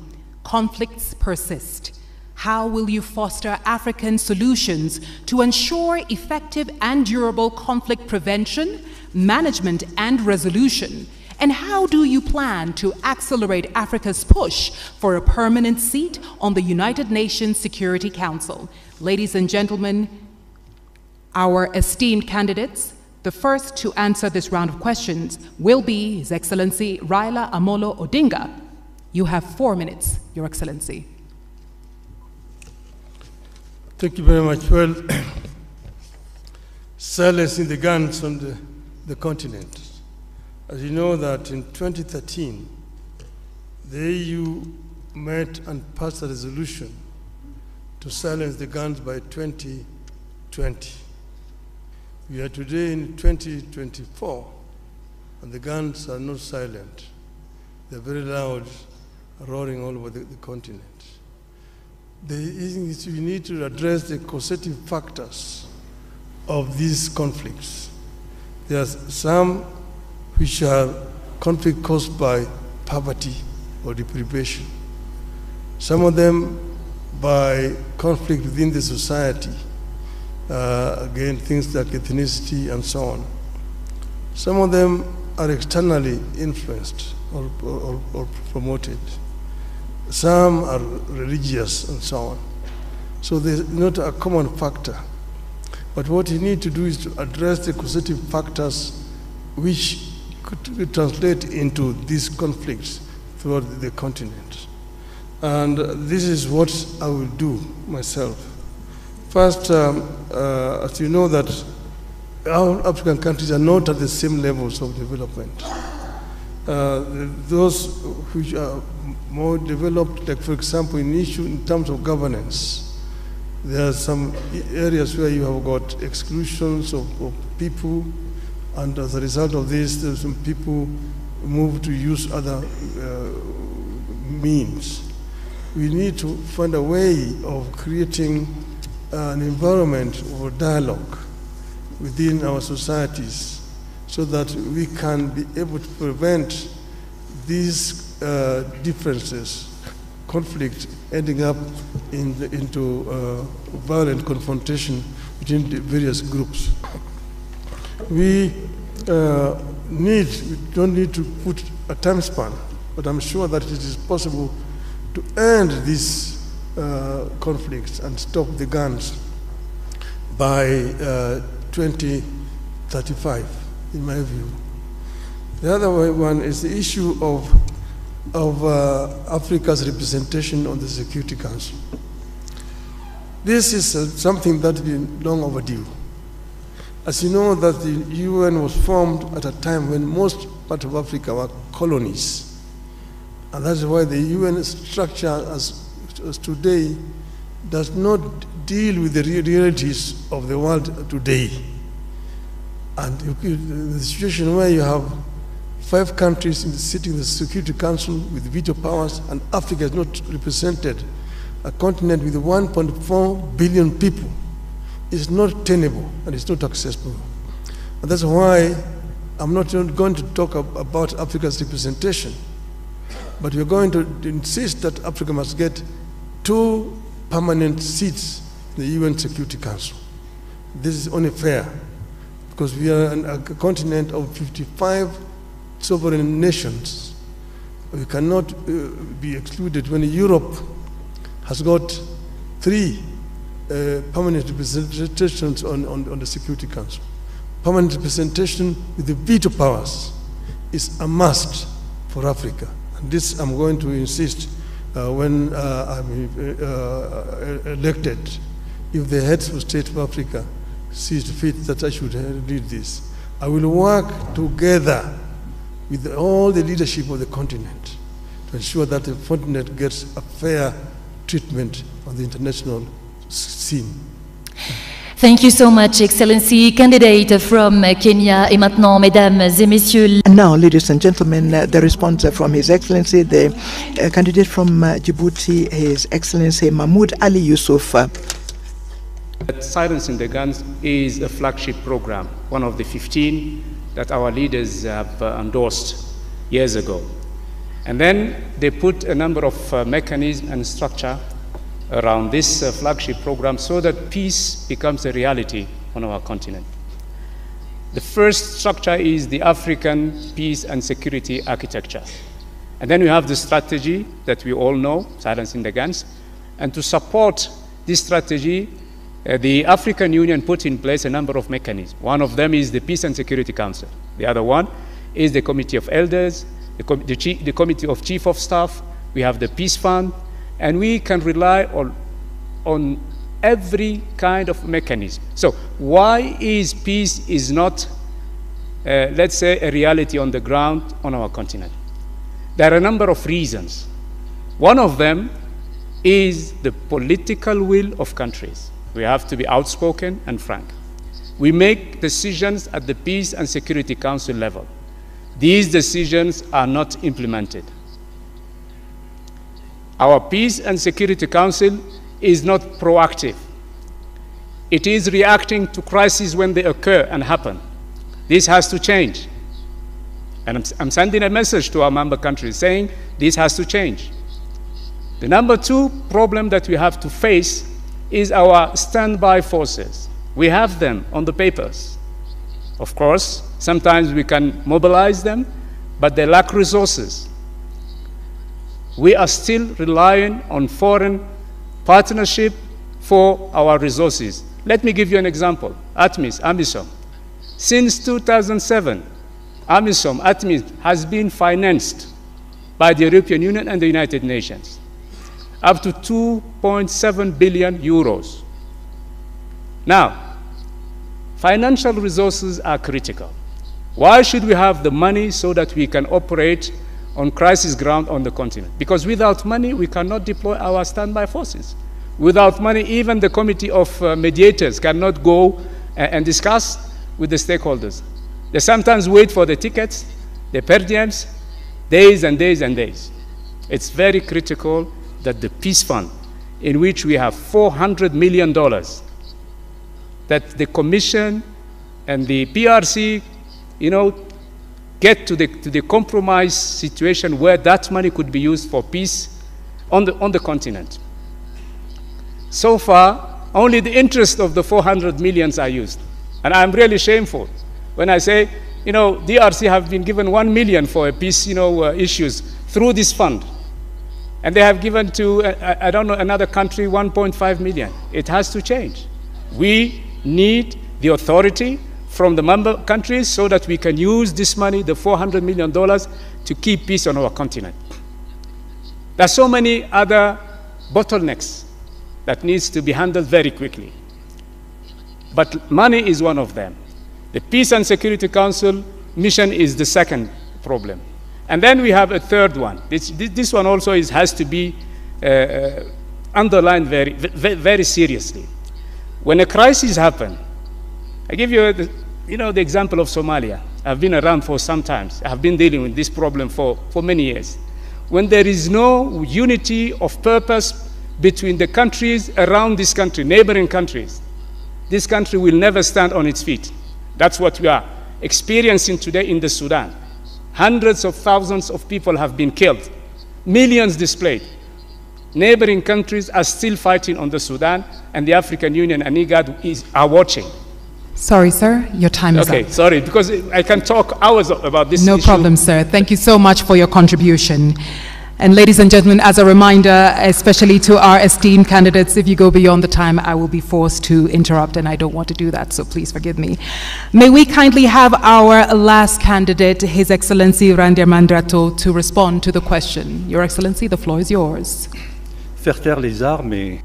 conflicts persist. How will you foster African solutions to ensure effective and durable conflict prevention, management, and resolution? And how do you plan to accelerate Africa's push for a permanent seat on the United Nations Security Council? Ladies and gentlemen, our esteemed candidates, the first to answer this round of questions will be His Excellency Raila Amolo Odinga. You have 4 minutes, Your Excellency. Thank you very much. Well, silencing the guns on the continent. As you know that in 2013, the EU met and passed a resolution to silence the guns by 2020. We are today in 2024, and the guns are not silent. They're very loud, roaring all over the continent. We need to address the causative factors of these conflicts. There are some which are conflict caused by poverty or deprivation. Some of them by conflict within the society, again, things like ethnicity and so on. Some of them are externally influenced or promoted. Some are religious and so on. So there's not a common factor. But what you need to do is to address the causative factors which could translate into these conflicts throughout the continent. And this is what I will do myself. First, as you know that our African countries are not at the same levels of development. Those which are more developed, like for example in terms of governance, there are some areas where you have got exclusions of people, and as a result of this, there's some people move to use other means. We need to find a way of creating an environment for dialogue within our societies so that we can be able to prevent these differences, conflict ending up into violent confrontation between the various groups. We don't need to put a time span, but I'm sure that it is possible to end these conflicts and stop the guns by 2035, in my view. The other one is the issue of Africa's representation on the Security Council. This is something that's been long overdue. As you know, that the UN was formed at a time when most parts of Africa were colonies. And that's why the UN structure has today does not deal with the realities of the world today. And the situation where you have 5 countries sitting in the Security Council with veto powers, and Africa is not represented, a continent with 1.4 billion people, is not tenable and it's not accessible. And that's why I'm not going to talk about Africa's representation, but we're going to insist that Africa must get 2 permanent seats in the UN Security Council. This is only fair, because we are a continent of 55 sovereign nations. We cannot be excluded when Europe has got 3 permanent representations on the Security Council. Permanent representation with the veto powers is a must for Africa. And this I'm going to insist when I'm elected. If the heads of state of Africa sees fit that I should lead this, I will work together with all the leadership of the continent to ensure that the continent gets a fair treatment on the international scene. Thank you so much, Excellency. Candidate from Kenya. Et maintenant, mesdames et messieurs. And now, ladies and gentlemen, the response from His Excellency, the candidate from Djibouti, His Excellency Mahmoud Ali Yusuf. Silencing the Guns is a flagship program, one of the 15 that our leaders have endorsed years ago. And then they put a number of mechanisms and structure around this flagship program so that peace becomes a reality on our continent. The first structure is the African Peace and Security Architecture. And then we have the strategy that we all know, Silencing the Guns. And to support this strategy, the African Union put in place a number of mechanisms. One of them is the Peace and Security Council. The other one is the Committee of Elders, the Committee of Chief of Staff. We have the Peace Fund, and we can rely on every kind of mechanism. So why is peace is not, let's say, a reality on the ground on our continent? There are a number of reasons. One of them is the political will of countries. We have to be outspoken and frank. We make decisions at the Peace and Security Council level. These decisions are not implemented. Our Peace and Security Council is not proactive. It is reacting to crises when they occur and happen. This has to change. And I'm sending a message to our member countries saying this has to change. The number 2 problem that we have to face is our standby forces. We have them on the papers. Of course, sometimes we can mobilize them, but they lack resources. We are still relying on foreign partnership for our resources. Let me give you an example. AMISOM. Since 2007, ATMIS has been financed by the European Union and the United Nations, up to 2.7 billion euros. Now, financial resources are critical. Why should we have the money so that we can operate on crisis ground on the continent? Because without money, we cannot deploy our standby forces. Without money, even the committee of mediators cannot go and discuss with the stakeholders. They sometimes wait for the tickets, the per diems, days and days and days. It's very critical that the Peace Fund, in which we have $400 million, that the Commission and the PRC, get to the compromise situation where that money could be used for peace on the continent. So far, only the interest of the 400 millions are used. And I'm really shameful when I say, DRC have been given 1 million for peace, issues through this fund. And they have given to, I don't know, another country 1.5 million. It has to change. We need the authority from the member countries so that we can use this money, the $400 million, to keep peace on our continent. There are so many other bottlenecks that needs to be handled very quickly. But money is one of them. The Peace and Security Council mission is the second problem. And then we have a third one. This one also has to be underline very seriously. When a crisis happens, I give you the example of Somalia. I've been around for some time. I've been dealing with this problem for many years. When there is no unity of purpose between the countries around this country, neighboring countries, this country will never stand on its feet. That's what we are experiencing today in the Sudan. Hundreds of thousands of people have been killed, millions displaced. Neighboring countries are still fighting on the Sudan, and the African Union and IGAD are watching. Sorry, sir, your time is up. Okay, sorry, because I can talk hours about this issue. No problem, sir. Thank you so much for your contribution. And ladies and gentlemen, as a reminder, especially to our esteemed candidates, if you go beyond the time, I will be forced to interrupt, and I don't want to do that, so please forgive me. May we kindly have our last candidate, His Excellency Randriamandrato, to respond to the question. Your Excellency, the floor is yours. Faire taire les armes.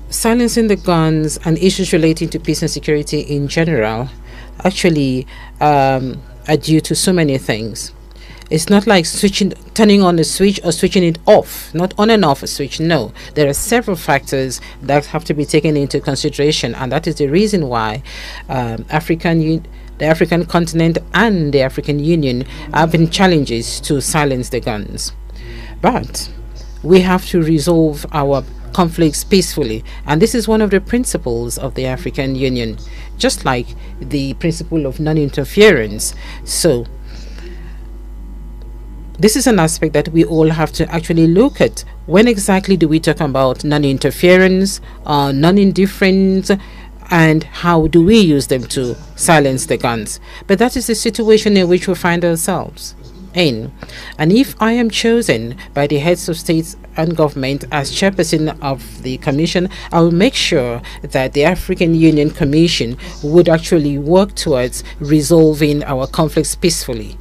Silencing the guns and issues relating to peace and security in general actually are due to so many things. It's not like turning on a switch or switching it off, not on and off a switch. No, there are several factors that have to be taken into consideration, and that is the reason why the African continent and the African Union have been challenges to silence the guns. But we have to resolve our conflicts peacefully, and this is one of the principles of the African Union, just like the principle of non-interference. So this is an aspect that we all have to actually look at. When exactly do we talk about non-interference or non-indifference, and how do we use them to silence the guns? But that is the situation in which we find ourselves in. And if I am chosen by the heads of states and government as chairperson of the commission, I will make sure that the African Union Commission would actually work towards resolving our conflicts peacefully,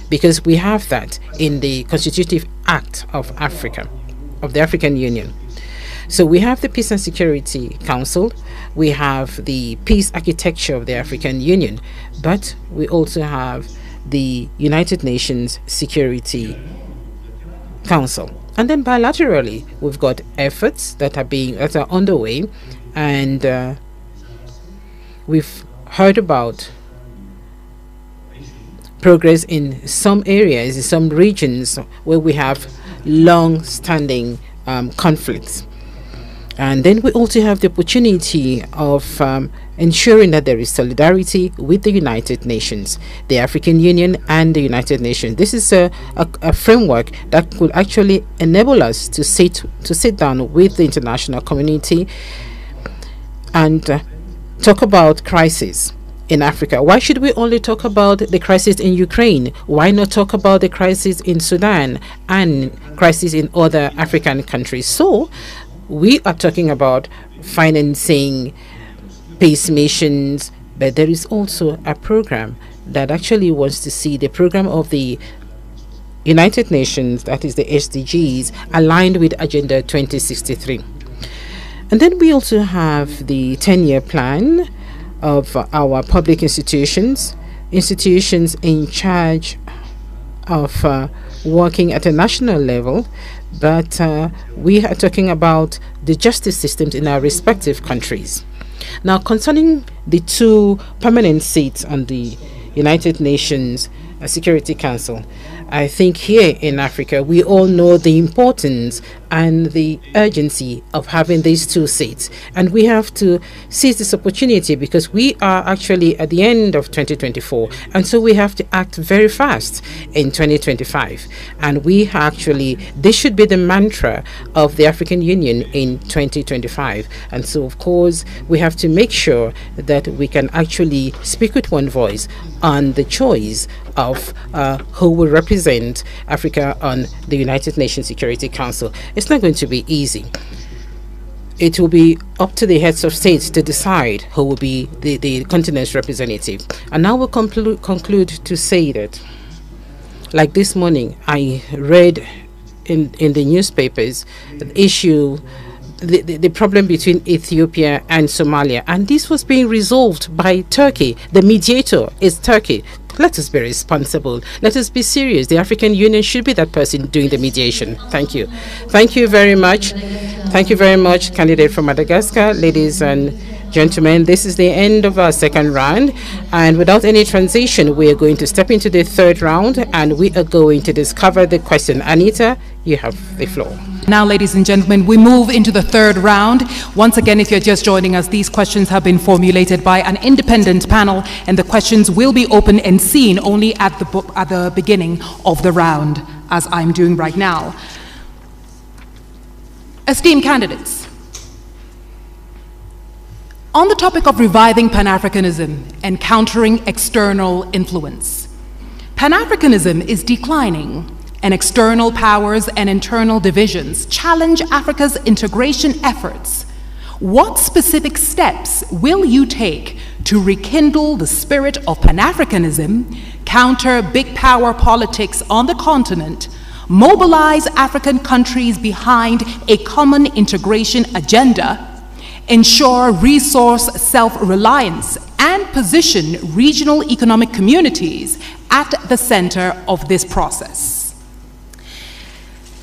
because we have that in the Constitutive Act of Africa, of the African Union. So we have the Peace and Security Council, we have the Peace Architecture of the African Union, but we also have the United Nations Security Council. And then bilaterally, we've got efforts that are underway, and we've heard about progress in some areas, in some regions where we have long-standing conflicts. And then we also have the opportunity of ensuring that there is solidarity with the United Nations, the African Union and the United Nations. This is a framework that could actually enable us to sit down with the international community and talk about crisis in Africa. Why should we only talk about the crisis in Ukraine? Why not talk about the crisis in Sudan and crisis in other African countries? So we are talking about financing peace missions, but there is also a program that actually wants to see the program of the United Nations, that is the SDGs, aligned with Agenda 2063. And then we also have the 10-year plan of our public institutions in charge of working at a national level, but we are talking about the justice systems in our respective countries. Now, concerning the 2 permanent seats on the United Nations Security Council, I think here in Africa, we all know the importance and the urgency of having these 2 seats. And we have to seize this opportunity because we are actually at the end of 2024. And so we have to act very fast in 2025. And this should be the mantra of the African Union in 2025. And so, of course, we have to make sure that we can actually speak with one voice on the choice of who will represent Africa on the United Nations Security Council. It's not going to be easy. It will be up to the heads of states to decide who will be the continent's representative. And I will conclude to say that, like this morning, I read in the newspapers the problem between Ethiopia and Somalia, and this was being resolved by Turkey. The mediator is Turkey. Let us be responsible. Let us be serious. The African Union should be that person doing the mediation. Thank you. Thank you very much. Thank you very much, candidate from Madagascar. Ladies and gentlemen, this is the end of our second round. And without any transition, we are going to step into the third round and we are going to discover the question. Anita, you have the floor. Now, ladies and gentlemen, we move into the third round. Once again, if you're just joining us, these questions have been formulated by an independent panel, and the questions will be open and seen only at the beginning of the round, as I'm doing right now. Esteemed candidates, on the topic of reviving Pan-Africanism and countering external influence, Pan-Africanism is declining, and external powers and internal divisions challenge Africa's integration efforts. What specific steps will you take to rekindle the spirit of Pan-Africanism, counter big power politics on the continent, mobilize African countries behind a common integration agenda, ensure resource self-reliance, and position regional economic communities at the center of this process?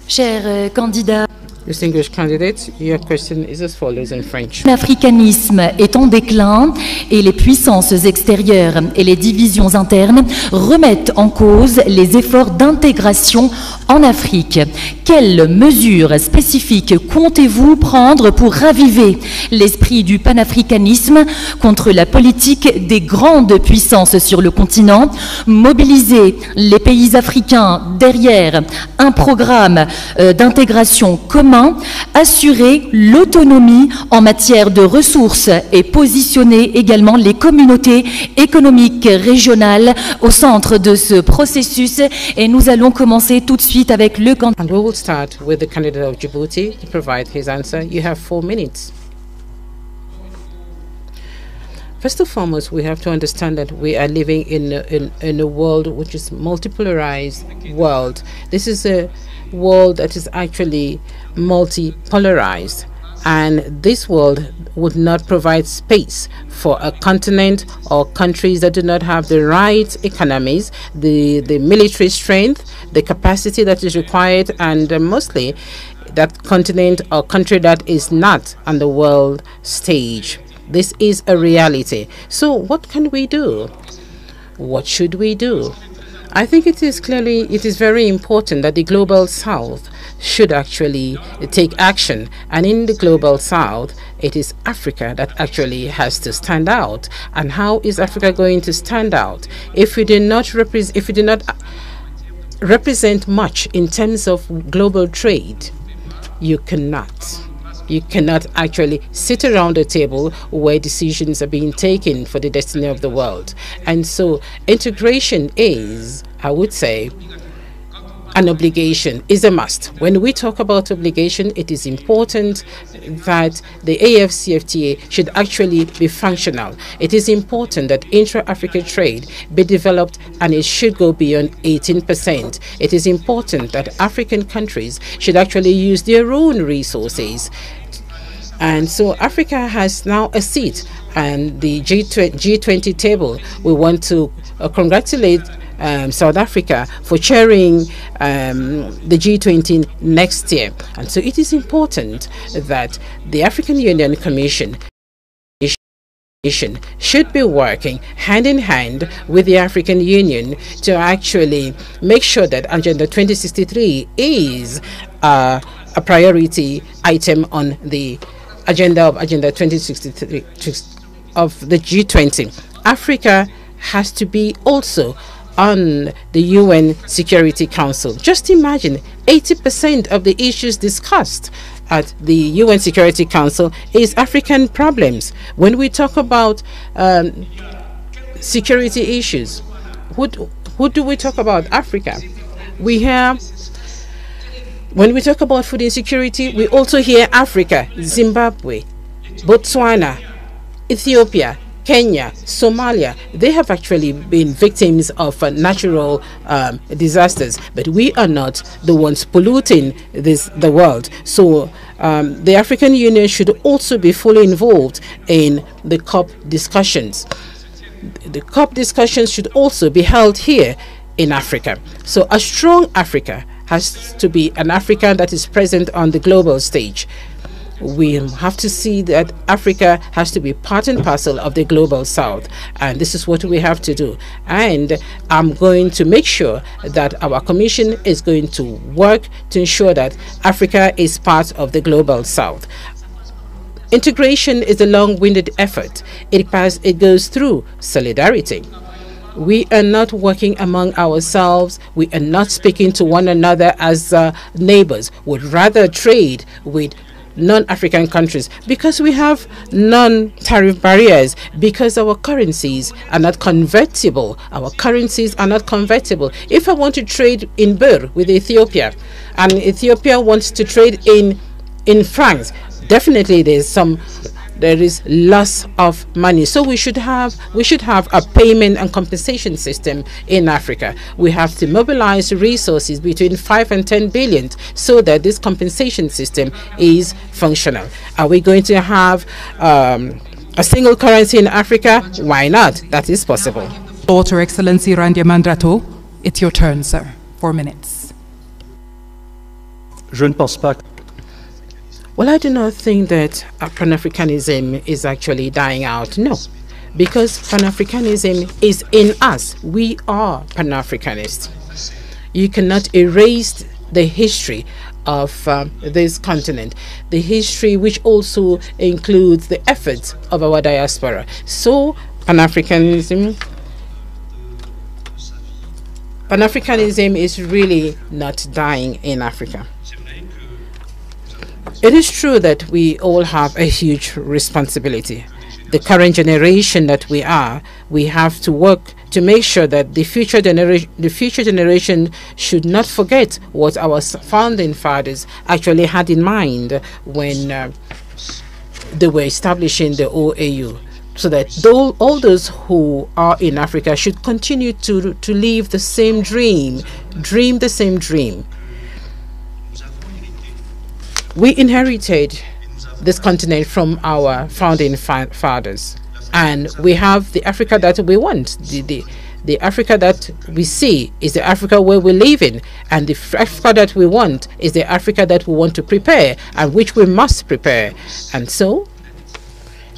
Chers candidats, Distinguished candidates, your question is as follows in French. L'africanisme est en déclin et les puissances extérieures et les divisions internes remettent en cause les efforts d'intégration en Afrique. Quelles mesures spécifiques comptez-vous prendre pour raviver l'esprit du panafricanisme contre la politique des grandes puissances sur le continent, mobiliser les pays africains derrière un programme d'intégration commun, assurer l'autonomie en matière de ressources et positionner également les communautés économiques régionales au centre de ce processus? Et nous allons commencer tout de suite avec le candidat. And we will start with the candidate of Djibouti to provide his answer. You have 4 minutes. First and foremost, we have to understand that we are living in a world which is multipolarized world. This is a world that is actually multipolarized, and this world would not provide space for a continent or countries that do not have the right economies, the military strength, the capacity that is required, and mostly that continent or country that is not on the world stage. This is a reality. So what can we do? What should we do? I think it is very important that the Global South should actually take action. And in the Global South, it is Africa that actually has to stand out. And how is Africa going to stand out? If we do not represent much in terms of global trade, you cannot actually sit around a table where decisions are being taken for the destiny of the world. And so integration is, I would say, an obligation, is a must. When we talk about obligation, it is important that the AFCFTA should actually be functional. It is important that intra-Africa trade be developed, and it should go beyond 18%. It is important that African countries should actually use their own resources. And so Africa has now a seat and the G20 table. We want to congratulate South Africa for chairing the G20 next year. And so it is important that the African Union Commission should be working hand in hand with the African Union to actually make sure that Agenda 2063 is a priority item on the agenda of Agenda 2063 of the G20. Africa has to be also on the UN Security Council. Just imagine 80% of the issues discussed at the UN Security Council is African problems. When we talk about security issues, who do we talk about? Africa. When we talk about food insecurity, we also hear Africa, Zimbabwe, Botswana, Ethiopia, Kenya, Somalia. They have actually been victims of natural disasters, but we are not the ones polluting the world. So the African Union should also be fully involved in the COP discussions. the COP discussions should also be held here in Africa. So a strong Africa has to be an Africa that is present on the global stage. We have to see that Africa has to be part and parcel of the global south, and this is what we have to do. And I'm going to make sure that our commission is going to work to ensure that Africa is part of the global south. Integration is a long-winded effort. It goes through solidarity. We are not working among ourselves. We are not speaking to one another as neighbors. We'd rather trade with non-African countries because we have non-tariff barriers, because our currencies are not convertible. Our currencies are not convertible. If I want to trade in birr with Ethiopia and Ethiopia wants to trade in francs, definitely there is loss of money. So we should have a payment and compensation system in Africa. We have to mobilize resources between 5 and 10 billion so that this compensation system is functional. Are we going to have a single currency in Africa? Why not? That is possible. Her Excellency Randy Mandrato, it's your turn, sir. 4 minutes. Je ne pense pas. Well, I do not think that Pan-Africanism is actually dying out. No, because Pan-Africanism is in us. We are Pan-Africanists. You cannot erase the history of this continent, the history which also includes the efforts of our diaspora. So Pan-Africanism is really not dying in Africa. It is true that we all have a huge responsibility. The current generation that we have to work to make sure that the future generation should not forget what our founding fathers actually had in mind when they were establishing the OAU, so that all those who are in Africa should continue to live the same dream the same dream. We inherited this continent from our founding fathers, and we have the Africa that we want. The Africa that we see is the Africa where we live in, and the Africa that we want is the Africa that we want to prepare and which we must prepare. And so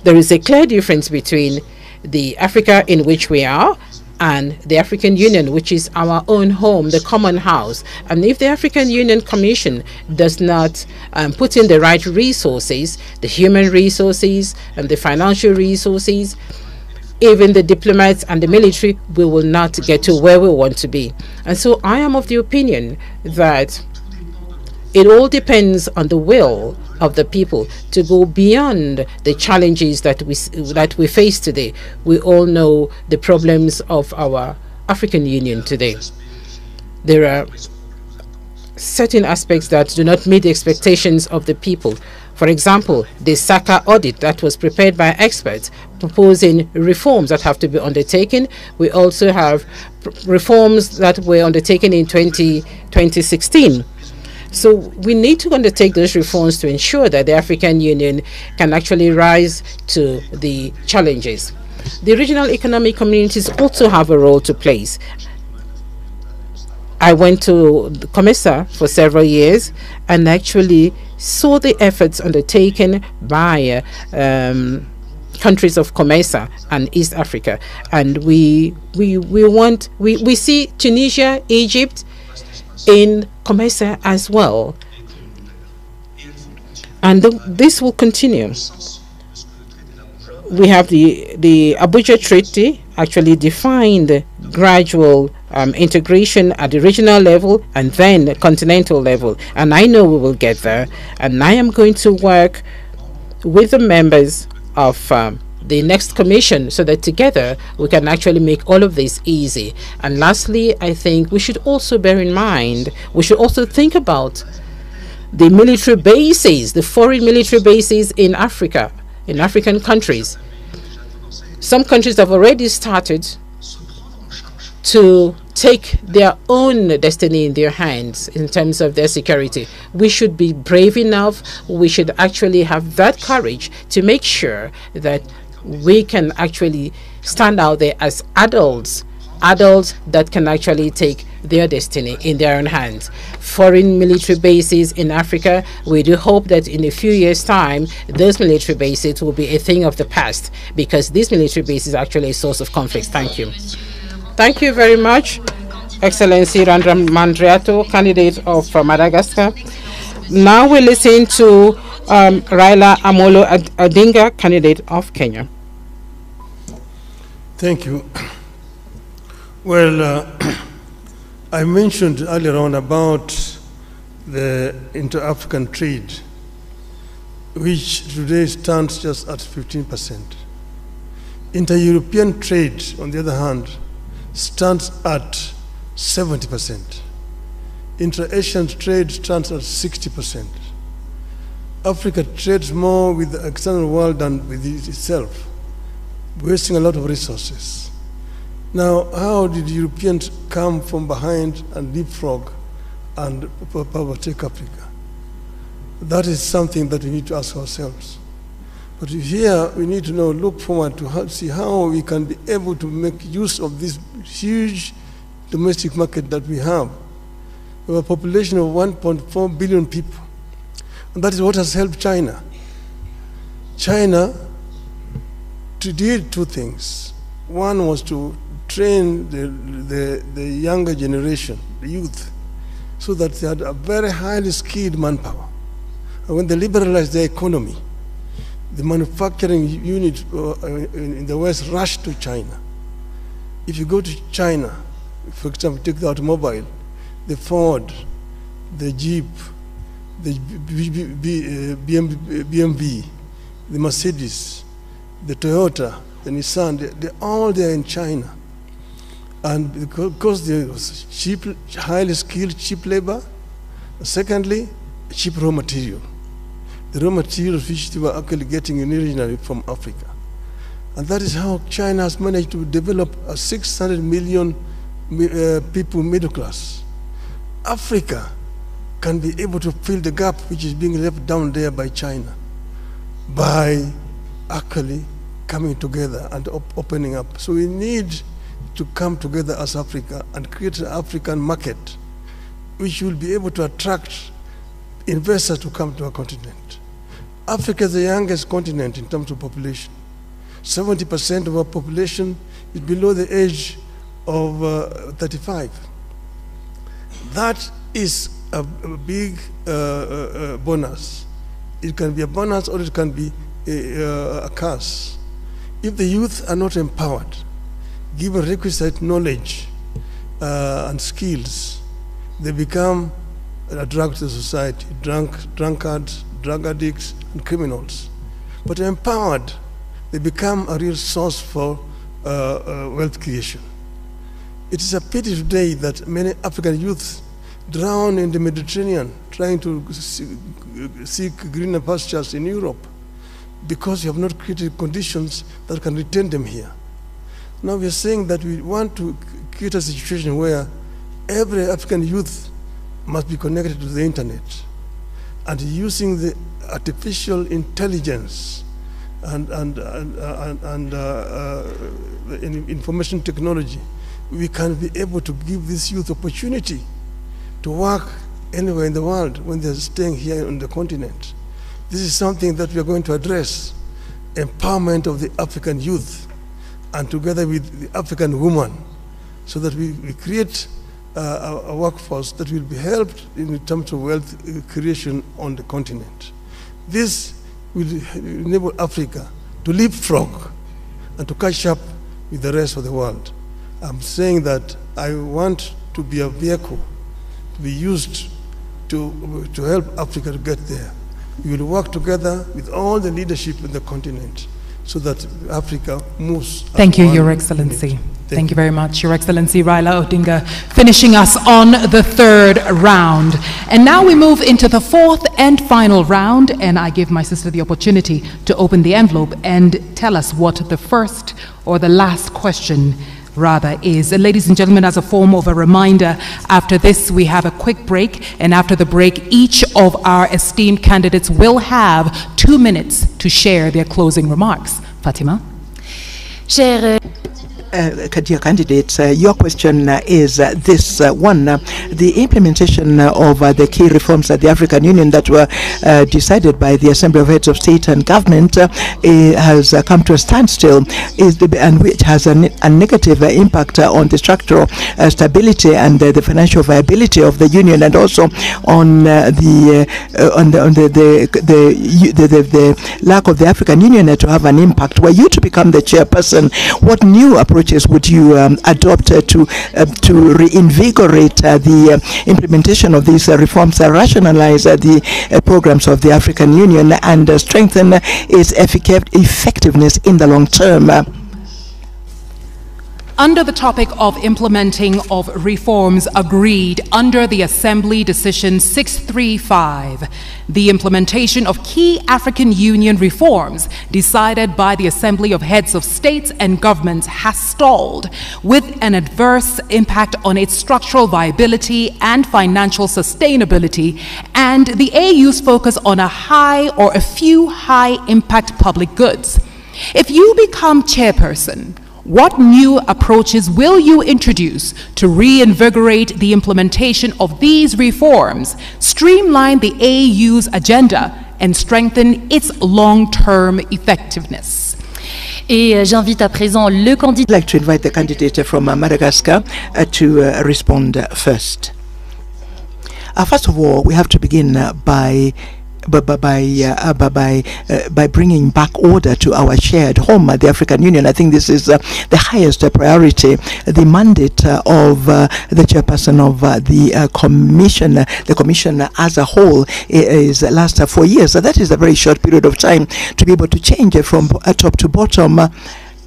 there is a clear difference between the Africa in which we are and the African Union, which is our own home, the common house. And if the African Union Commission does not put in the right resources, the human resources and the financial resources, even the diplomats and the military, we will not get to where we want to be. And so I am of the opinion that it all depends on the will of the people to go beyond the challenges that we face today. We all know the problems of our African Union today. There are certain aspects that do not meet the expectations of the people. For example, the SACA audit that was prepared by experts proposing reforms that have to be undertaken. We also have reforms that were undertaken in 2016. So we need to undertake those reforms to ensure that the African Union can actually rise to the challenges. The regional economic communities also have a role to play. I went to COMESA for several years and actually saw the efforts undertaken by countries of COMESA and East Africa, and we see Tunisia, Egypt in COMESA as well, and this will continue. We have the Abuja Treaty actually defined gradual integration at the regional level and then the continental level, and I know we will get there, and I am going to work with the members of the next commission so that together we can actually make all of this easy. And lastly, I think we should also bear in mind, we should also think about the military bases, the foreign military bases in Africa, in African countries. Some countries have already started to take their own destiny in their hands in terms of their security. We should be brave enough, we should actually have that courage to make sure that we can actually stand out there as adults that can actually take their destiny in their own hands. Foreign military bases in Africa, we do hope that in a few years' time, those military bases will be a thing of the past, because this military base is actually a source of conflict. Thank you. Thank you very much, Excellency Randram Mandriato, candidate of Madagascar. Now we listen to Raila Amolo Odinga, candidate of Kenya. Thank you. Well, I mentioned earlier on about the inter-African trade, which today stands just at 15%. Inter-European trade, on the other hand, stands at 70%. Inter-Asian trade stands at 60%. Africa trades more with the external world than with itself, wasting a lot of resources. Now, how did Europeans come from behind and leapfrog and overtake Africa? That is something that we need to ask ourselves. But here we need to now look forward to see how we can be able to make use of this huge domestic market that we have. We have a population of 1.4 billion people. And that is what has helped China. China did two things. One was to train the younger generation, the youth, so that they had a very highly skilled manpower. And when they liberalized their economy, the manufacturing unit in the West rushed to China. If you go to China, for example, take the automobile, the Ford, the Jeep, the BMW, the Mercedes, the Toyota, the Nissan, they're all there in China. And because there was cheap, highly skilled, cheap labor. Secondly, cheap raw material. The raw materials which they were actually getting originally from Africa. And that is how China has managed to develop a 600 million people middle class. Africa can be able to fill the gap which is being left down there by China by actually coming together and opening up. So we need to come together as Africa and create an African market which will be able to attract investors to come to our continent. Africa is the youngest continent in terms of population. 70% of our population is below the age of 35. That is a big bonus. It can be a bonus or it can be a curse. If the youth are not empowered, given requisite knowledge and skills, they become a drug to society, drunkards, drug addicts, and criminals. But empowered, they become a real source for wealth creation. It is a pity today that many African youths drown in the Mediterranean trying to seek greener pastures in Europe because you have not created conditions that can retain them here. Now we are saying that we want to create a situation where every African youth must be connected to the internet, and using the artificial intelligence and information technology, we can be able to give this youth opportunity to work anywhere in the world when they're staying here on the continent. This is something that we are going to address, empowerment of the African youth, and together with the African woman, so that we create a workforce that will be helped in terms of wealth creation on the continent. This will enable Africa to leapfrog and to catch up with the rest of the world. I'm saying that I want to be a vehicle to be used to help Africa to get there. We will work together with all the leadership in the continent so that Africa moves. Thank you, Your Excellency. Thank you very much, Your Excellency Raila Odinga, finishing us on the third round. And now we move into the fourth and final round, and I give my sister the opportunity to open the envelope and tell us what the first or the last question rather is. And ladies and gentlemen, as a form of a reminder, after this we have a quick break, and after the break each of our esteemed candidates will have 2 minutes to share their closing remarks. Fatima. Dear candidates, your question is this one. The implementation of the key reforms at the African Union that were decided by the Assembly of Heads of State and Government has come to a standstill, and which has a negative impact on the structural stability and the financial viability of the Union, and also on the lack of the African Union to have an impact. Were you to become the chairperson, what new approaches would you adopt to reinvigorate the implementation of these reforms, rationalize the programs of the African Union, and strengthen its effectiveness in the long term? Under the topic of implementing of reforms agreed under the Assembly Decision 635, the implementation of key African Union reforms decided by the Assembly of Heads of States and Governments has stalled, with an adverse impact on its structural viability and financial sustainability, and the AU's focus on a few high-impact public goods. If you become chairperson, what new approaches will you introduce to reinvigorate the implementation of these reforms, streamline the AU's agenda, and strengthen its long-term effectiveness? Et j'invite à présent le candidat. I'd like to invite the candidate from Madagascar to respond first. First of all, we have to begin by bringing back order to our shared home, the African Union. I think this is the highest priority. The mandate of the chairperson of the commission as a whole is last 4 years. So that is a very short period of time to be able to change from top to bottom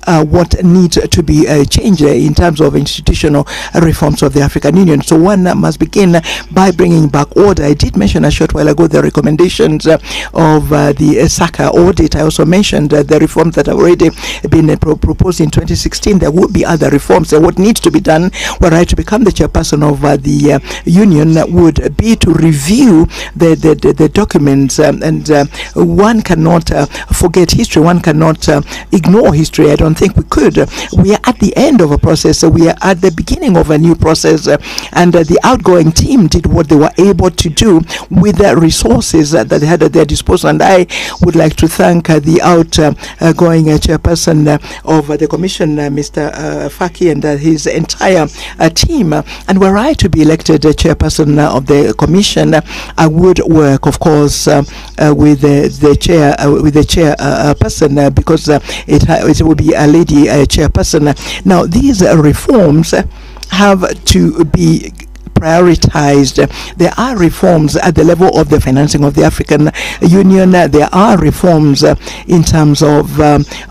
what needs to be changed in terms of institutional reforms of the African Union. So one must begin by bringing back order. I did mention a short while ago the recommendations of the SACA audit. I also mentioned the reforms that have already been proposed in 2016. There would be other reforms. What needs to be done were I to become the chairperson of the union would be to review the documents, and one cannot forget history. One cannot ignore history. I don't think we could. We are at the end of a process. We are at the beginning of a new process, and the outgoing team did what they were able to do with the resources that they had at their disposal. And I would like to thank the outgoing chairperson of the commission, Mr. Faki, and his entire team. And were I to be elected chairperson of the commission, I would work, of course, with the chairperson, because it will be a lady chairperson. Now, these reforms have to be prioritized. There are reforms at the level of the financing of the African Union. There are reforms in terms of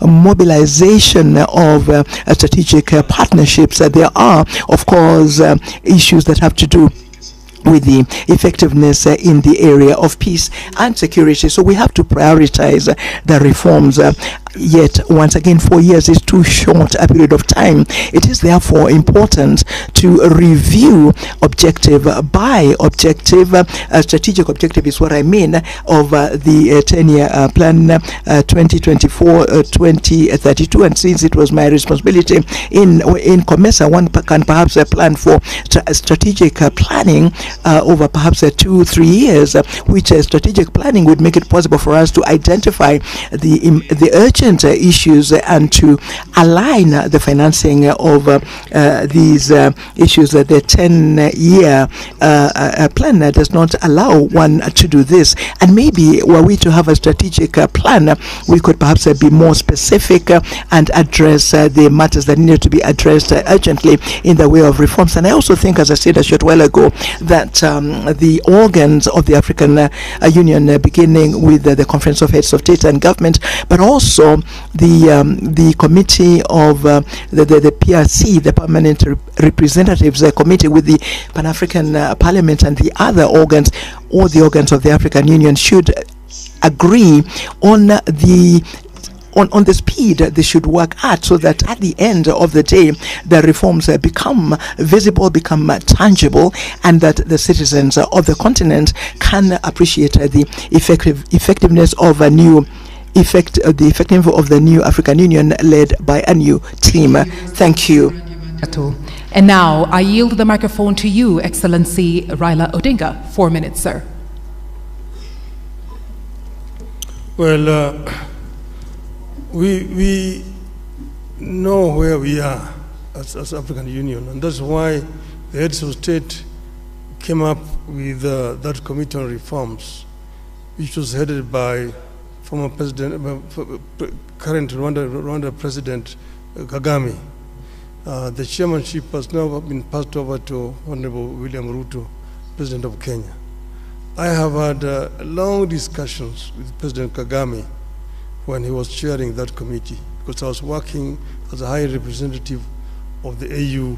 mobilization of strategic partnerships. There are, of course, issues that have to do with the effectiveness in the area of peace and security. So we have to prioritize the reforms. Yet, once again, 4 years is too short a period of time. It is therefore important to review objective by objective. Strategic objective is what I mean of the 10-year plan 2024-2032. And since it was my responsibility in COMESA, one can perhaps plan for strategic planning over perhaps 2-3 years, which strategic planning would make it possible for us to identify the urgent issues and to align the financing of these issues. The 10-year plan does not allow one to do this, and maybe were we to have a strategic plan, we could perhaps be more specific and address the matters that need to be addressed urgently in the way of reforms. And I also think, as I said a short while ago, that the organs of the African Union, beginning with the Conference of Heads of State and Government, but also the committee of the PRC, the Permanent Representatives Committee, with the Pan-African Parliament and the other organs, all the organs of the African Union, should agree on the speed they should work at, so that at the end of the day the reforms become visible, become tangible, and that the citizens of the continent can appreciate the effectiveness of a new the effective of the new African Union led by a new team. Thank you. And now I yield the microphone to you, Excellency Raila Odinga. 4 minutes, sir. Well, we know where we are as African Union, and that's why the heads of state came up with that committee on reforms, which was headed by former president, current Rwanda President Kagame. The chairmanship has now been passed over to Honorable William Ruto, President of Kenya. I have had long discussions with President Kagame when he was chairing that committee, because I was working as a high representative of the AU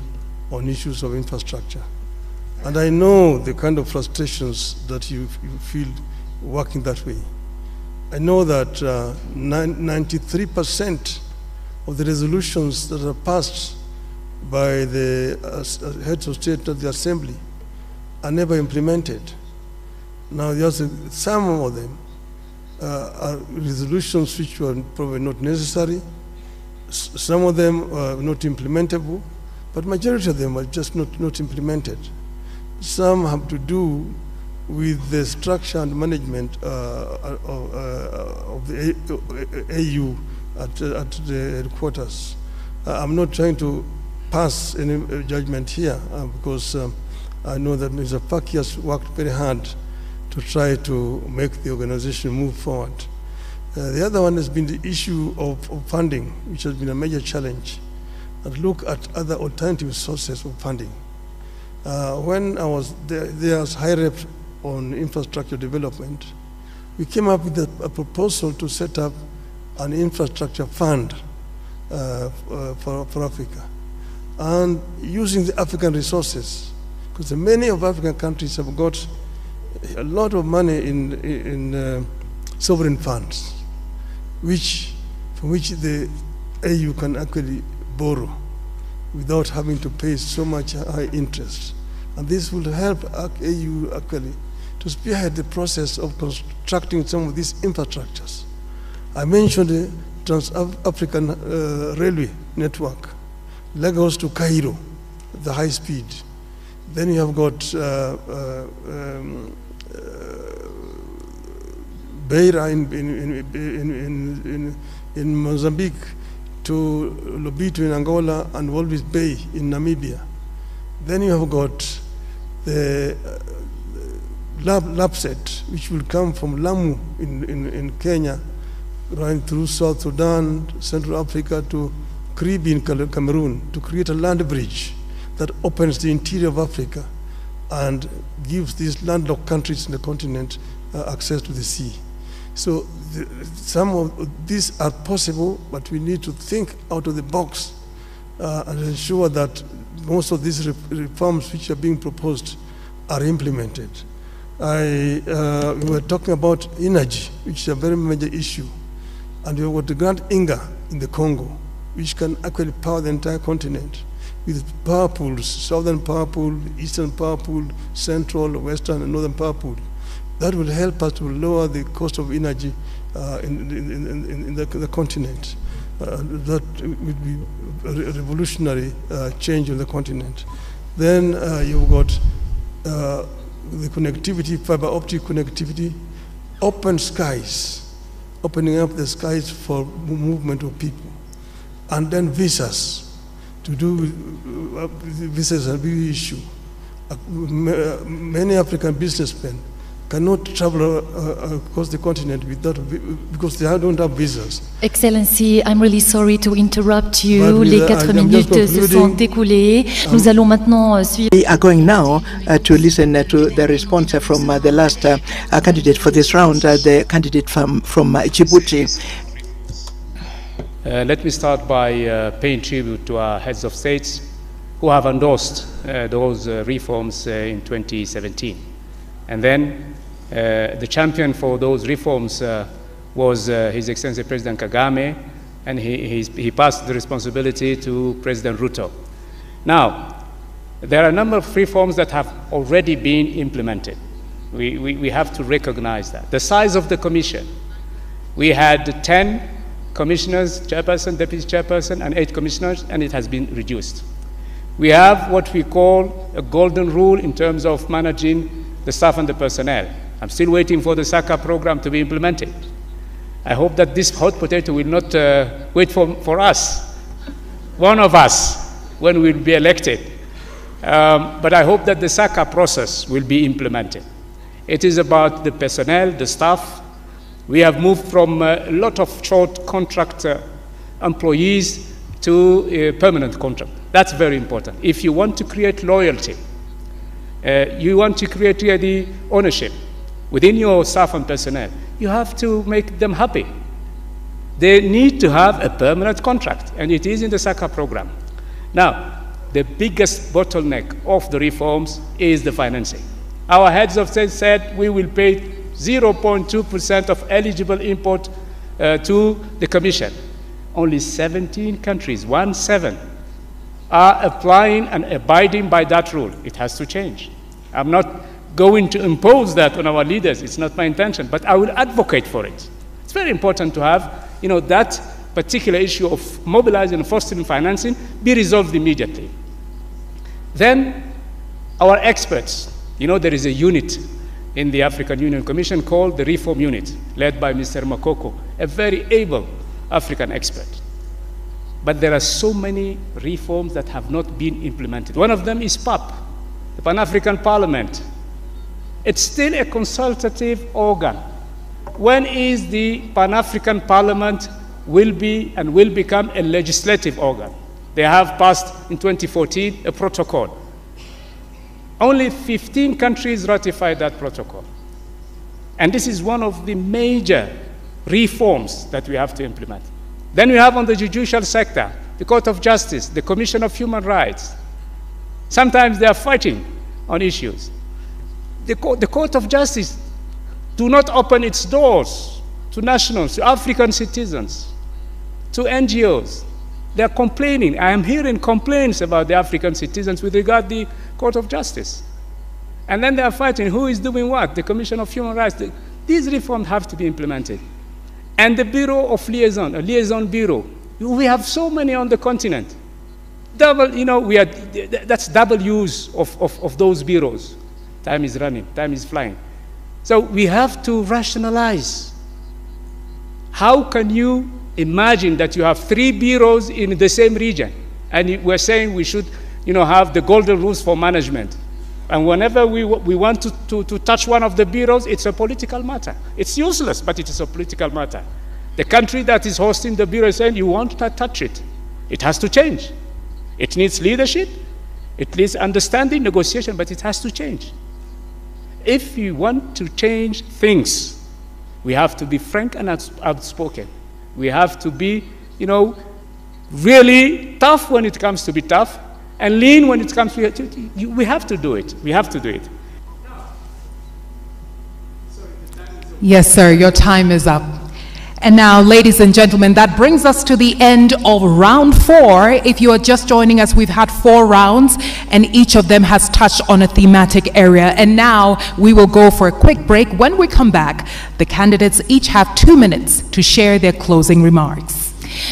on issues of infrastructure. And I know the kind of frustrations that you feel working that way. I know that 93% of the resolutions that are passed by the heads of state at the assembly are never implemented. Now, there's some of them are resolutions which were probably not necessary. Some of them are not implementable, but majority of them are just not implemented. Some have to do with the structure and management of the AU at the headquarters. I'm not trying to pass any judgment here because I know that Mr. Faki has worked very hard to try to make the organization move forward. The other one has been the issue of funding, which has been a major challenge, and look at other alternative sources of funding. When I was there as high rep on infrastructure development, we came up with a proposal to set up an infrastructure fund for Africa, and using the African resources, because many of African countries have got a lot of money in sovereign funds, from which the AU can actually borrow without having to pay so much high interest. And this will help AU actually to spearhead the process of constructing some of these infrastructures. I mentioned the Trans-African Railway network, Lagos to Cairo, the high speed. Then you have got Beira in Mozambique to Lobito in Angola and Walvis Bay in Namibia. Then you have got the LAPSET, which will come from Lamu in Kenya, running through South Sudan, Central Africa to Karibi in Cameroon, to create a land bridge that opens the interior of Africa and gives these landlocked countries in the continent access to the sea. So some of these are possible, but we need to think out of the box and ensure that most of these reforms which are being proposed are implemented. We were talking about energy, which is a very major issue. And we have got the Grand Inga in the Congo, which can actually power the entire continent with power pools, southern power pool, eastern power pool, central, western, and northern power pool. That will help us to lower the cost of energy in the continent. That would be a revolutionary change on the continent. Then you've got the connectivity, fiber optic connectivity, open skies, opening up the skies for movement of people, and then visas. To do visas is a big issue. Many African businessmen cannot travel across the continent because they don't have visas. Excellency, I'm really sorry to interrupt you. Les 4 minutes se sont écoulées. Nous allons maintenant suivre. We are going now to listen to the response from the last candidate for this round, the candidate from Djibouti. Let me start by paying tribute to our heads of states who have endorsed those reforms in 2017. And then the champion for those reforms was His Excellency President Kagame, and he passed the responsibility to President Ruto. Now, there are a number of reforms that have already been implemented. We have to recognize that. The size of the commission We had 10 commissioners, chairperson, deputy chairperson, and 8 commissioners, and it has been reduced. We have what we call a golden rule in terms of managing the staff and the personnel. I'm still waiting for the SACA program to be implemented. I hope that this hot potato will not wait for us, one of us, when we'll be elected. But I hope that the SACA process will be implemented. It is about the personnel, the staff. We have moved from a lot of short contract employees to a permanent contract. That's very important. If you want to create loyalty, you want to create the ownership within your staff and personnel, you have to make them happy. They need to have a permanent contract, and it is in the SACA program. Now, the biggest bottleneck of the reforms is the financing. Our heads of state said we will pay 0.2% of eligible import to the Commission. Only 17 countries, 17, are applying and abiding by that rule. It has to change. I'm not going to impose that on our leaders. It's not my intention, but I will advocate for it. It's very important to have, that particular issue of mobilizing and fostering financing be resolved immediately. Then, our experts, there is a unit in the African Union Commission called the Reform Unit, led by Mr. Makoko, a very able African expert. But there are so many reforms that have not been implemented. One of them is PAP, the Pan-African Parliament. It's still a consultative organ. When is the Pan-African Parliament will become a legislative organ? They have passed in 2014 a protocol. Only 15 countries ratified that protocol. And this is one of the major reforms that we have to implement. Then we have on the judicial sector, the Court of Justice, the Commission of Human Rights. Sometimes they are fighting on issues. The Court of Justice do not open its doors to nationals, to African citizens, to NGOs. They are complaining. I am hearing complaints about the African citizens with regard to the Court of Justice. And then they are fighting who is doing what, the Commission of Human Rights. These reforms have to be implemented. And the Bureau of Liaison, a liaison bureau. We have so many on the continent. That's double use of those bureaus. Time is running, time is flying. So we have to rationalize. How can you imagine that you have 3 bureaus in the same region? And we're saying we should have the golden rules for management. And whenever we want to touch one of the bureaus, it's a political matter. It's useless, but it is a political matter. The country that is hosting the bureau is saying, you won't touch it. It has to change. It needs leadership. It needs understanding, negotiation, but it has to change. If you want to change things, we have to be frank and outspoken. We have to be, really tough when it comes to be tough, and lean when it comes to, we have to do it. We have to do it. Yes, sir, your time is up. And now, ladies and gentlemen, that brings us to the end of round 4. If you are just joining us, we've had 4 rounds, and each of them has touched on a thematic area. And now we will go for a quick break. When we come back, the candidates each have 2 minutes to share their closing remarks.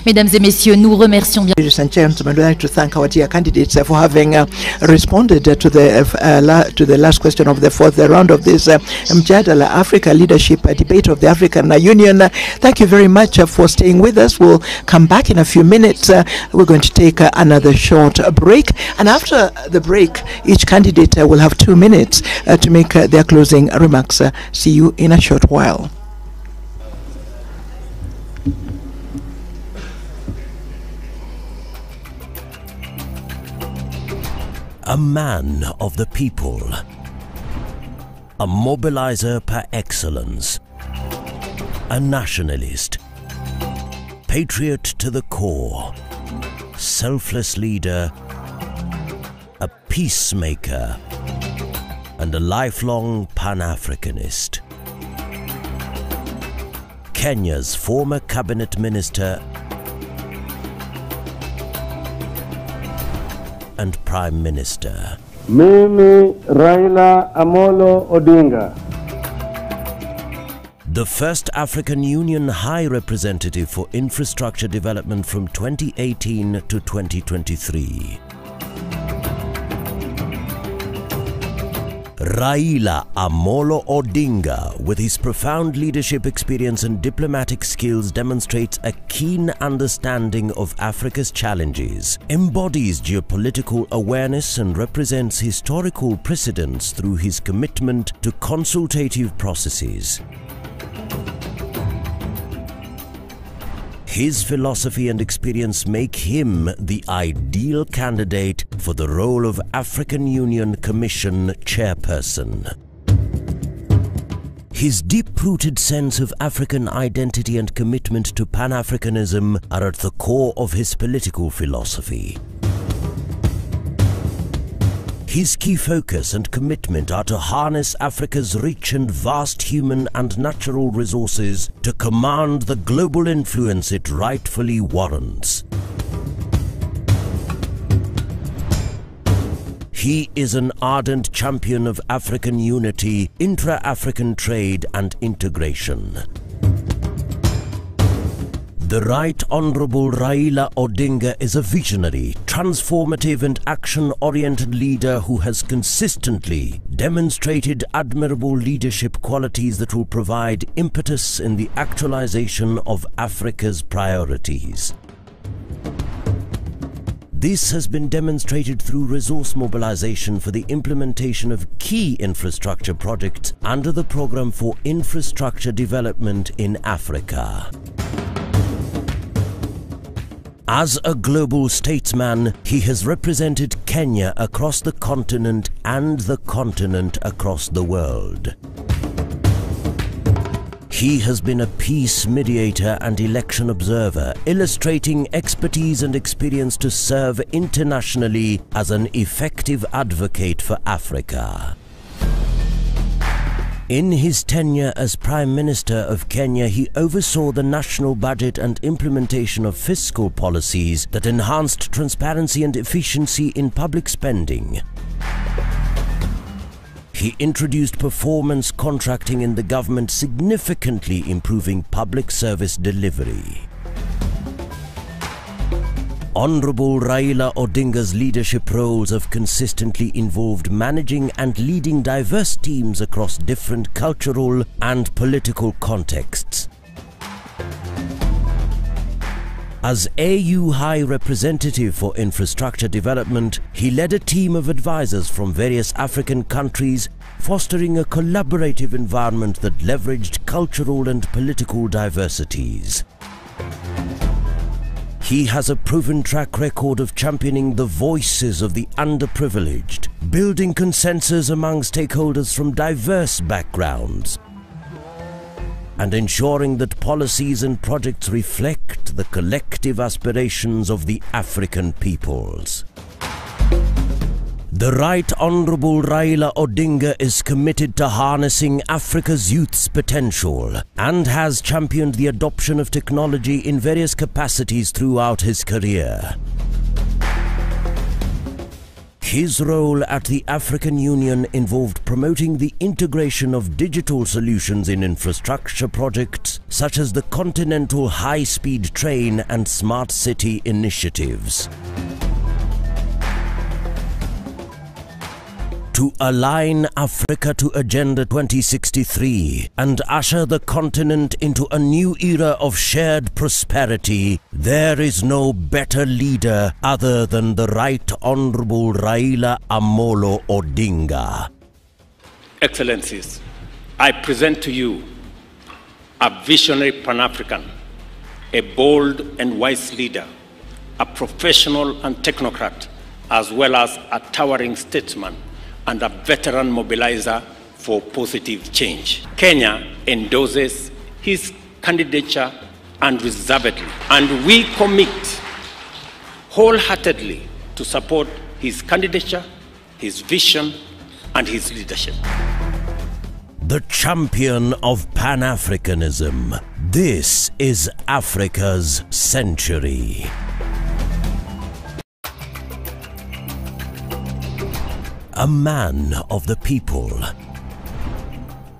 Mesdames et messieurs, nous remercions bien. Ladies and gentlemen, we'd like to thank our dear candidates for having responded to the last question of the 4th round of this Mjadala Africa Leadership Debate of the African Union. Thank you very much for staying with us. We'll come back in a few minutes. We're going to take another short break, and after the break, each candidate will have 2 minutes to make their closing remarks. See you in a short while. A man of the people, a mobilizer par excellence, a nationalist, patriot to the core, selfless leader, a peacemaker, and a lifelong Pan-Africanist. Kenya's former cabinet minister and Prime Minister. Mimi Raila Amolo Odinga. the first African Union High Representative for Infrastructure Development from 2018 to 2023. Raila Amolo Odinga, with his profound leadership experience and diplomatic skills, demonstrates a keen understanding of Africa's challenges, embodies geopolitical awareness and represents historical precedents through his commitment to consultative processes. His philosophy and experience make him the ideal candidate for the role of African Union Commission chairperson. His deep-rooted sense of African identity and commitment to Pan-Africanism are at the core of his political philosophy. His key focus and commitment are to harness Africa's rich and vast human and natural resources to command the global influence it rightfully warrants. He is an ardent champion of African unity, intra-African trade and integration. The Right Honourable Raila Odinga is a visionary, transformative and action-oriented leader who has consistently demonstrated admirable leadership qualities that will provide impetus in the actualization of Africa's priorities. This has been demonstrated through resource mobilization for the implementation of key infrastructure projects under the Programme for Infrastructure Development in Africa. As a global statesman, he has represented Kenya across the continent and the continent across the world. He has been a peace mediator and election observer, illustrating expertise and experience to serve internationally as an effective advocate for Africa. In his tenure as Prime Minister of Kenya, he oversaw the national budget and implementation of fiscal policies that enhanced transparency and efficiency in public spending. He introduced performance contracting in the government, significantly improving public service delivery. Honourable Raila Odinga's leadership roles have consistently involved managing and leading diverse teams across different cultural and political contexts. As AU High Representative for Infrastructure Development, he led a team of advisors from various African countries, fostering a collaborative environment that leveraged cultural and political diversities. He has a proven track record of championing the voices of the underprivileged, building consensus among stakeholders from diverse backgrounds, and ensuring that policies and projects reflect the collective aspirations of the African peoples. The Right Honourable Raila Odinga is committed to harnessing Africa's youth's potential and has championed the adoption of technology in various capacities throughout his career. His role at the African Union involved promoting the integration of digital solutions in infrastructure projects such as the Continental High-Speed Train and Smart City initiatives. To align Africa to Agenda 2063 and usher the continent into a new era of shared prosperity, there is no better leader other than the Right Honourable Raila Amolo Odinga. Excellencies, I present to you a visionary Pan-African, a bold and wise leader, a professional and technocrat, as well as a towering statesman and a veteran mobilizer for positive change. Kenya endorses his candidature unreservedly, and we commit wholeheartedly to support his candidature, his vision, and his leadership. The champion of Pan-Africanism. This is Africa's century. A man of the people,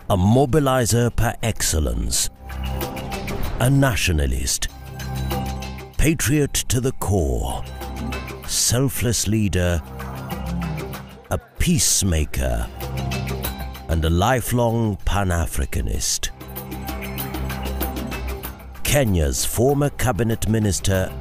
a mobilizer par excellence, a nationalist, patriot to the core, selfless leader, a peacemaker, and a lifelong Pan-Africanist. Kenya's former cabinet minister.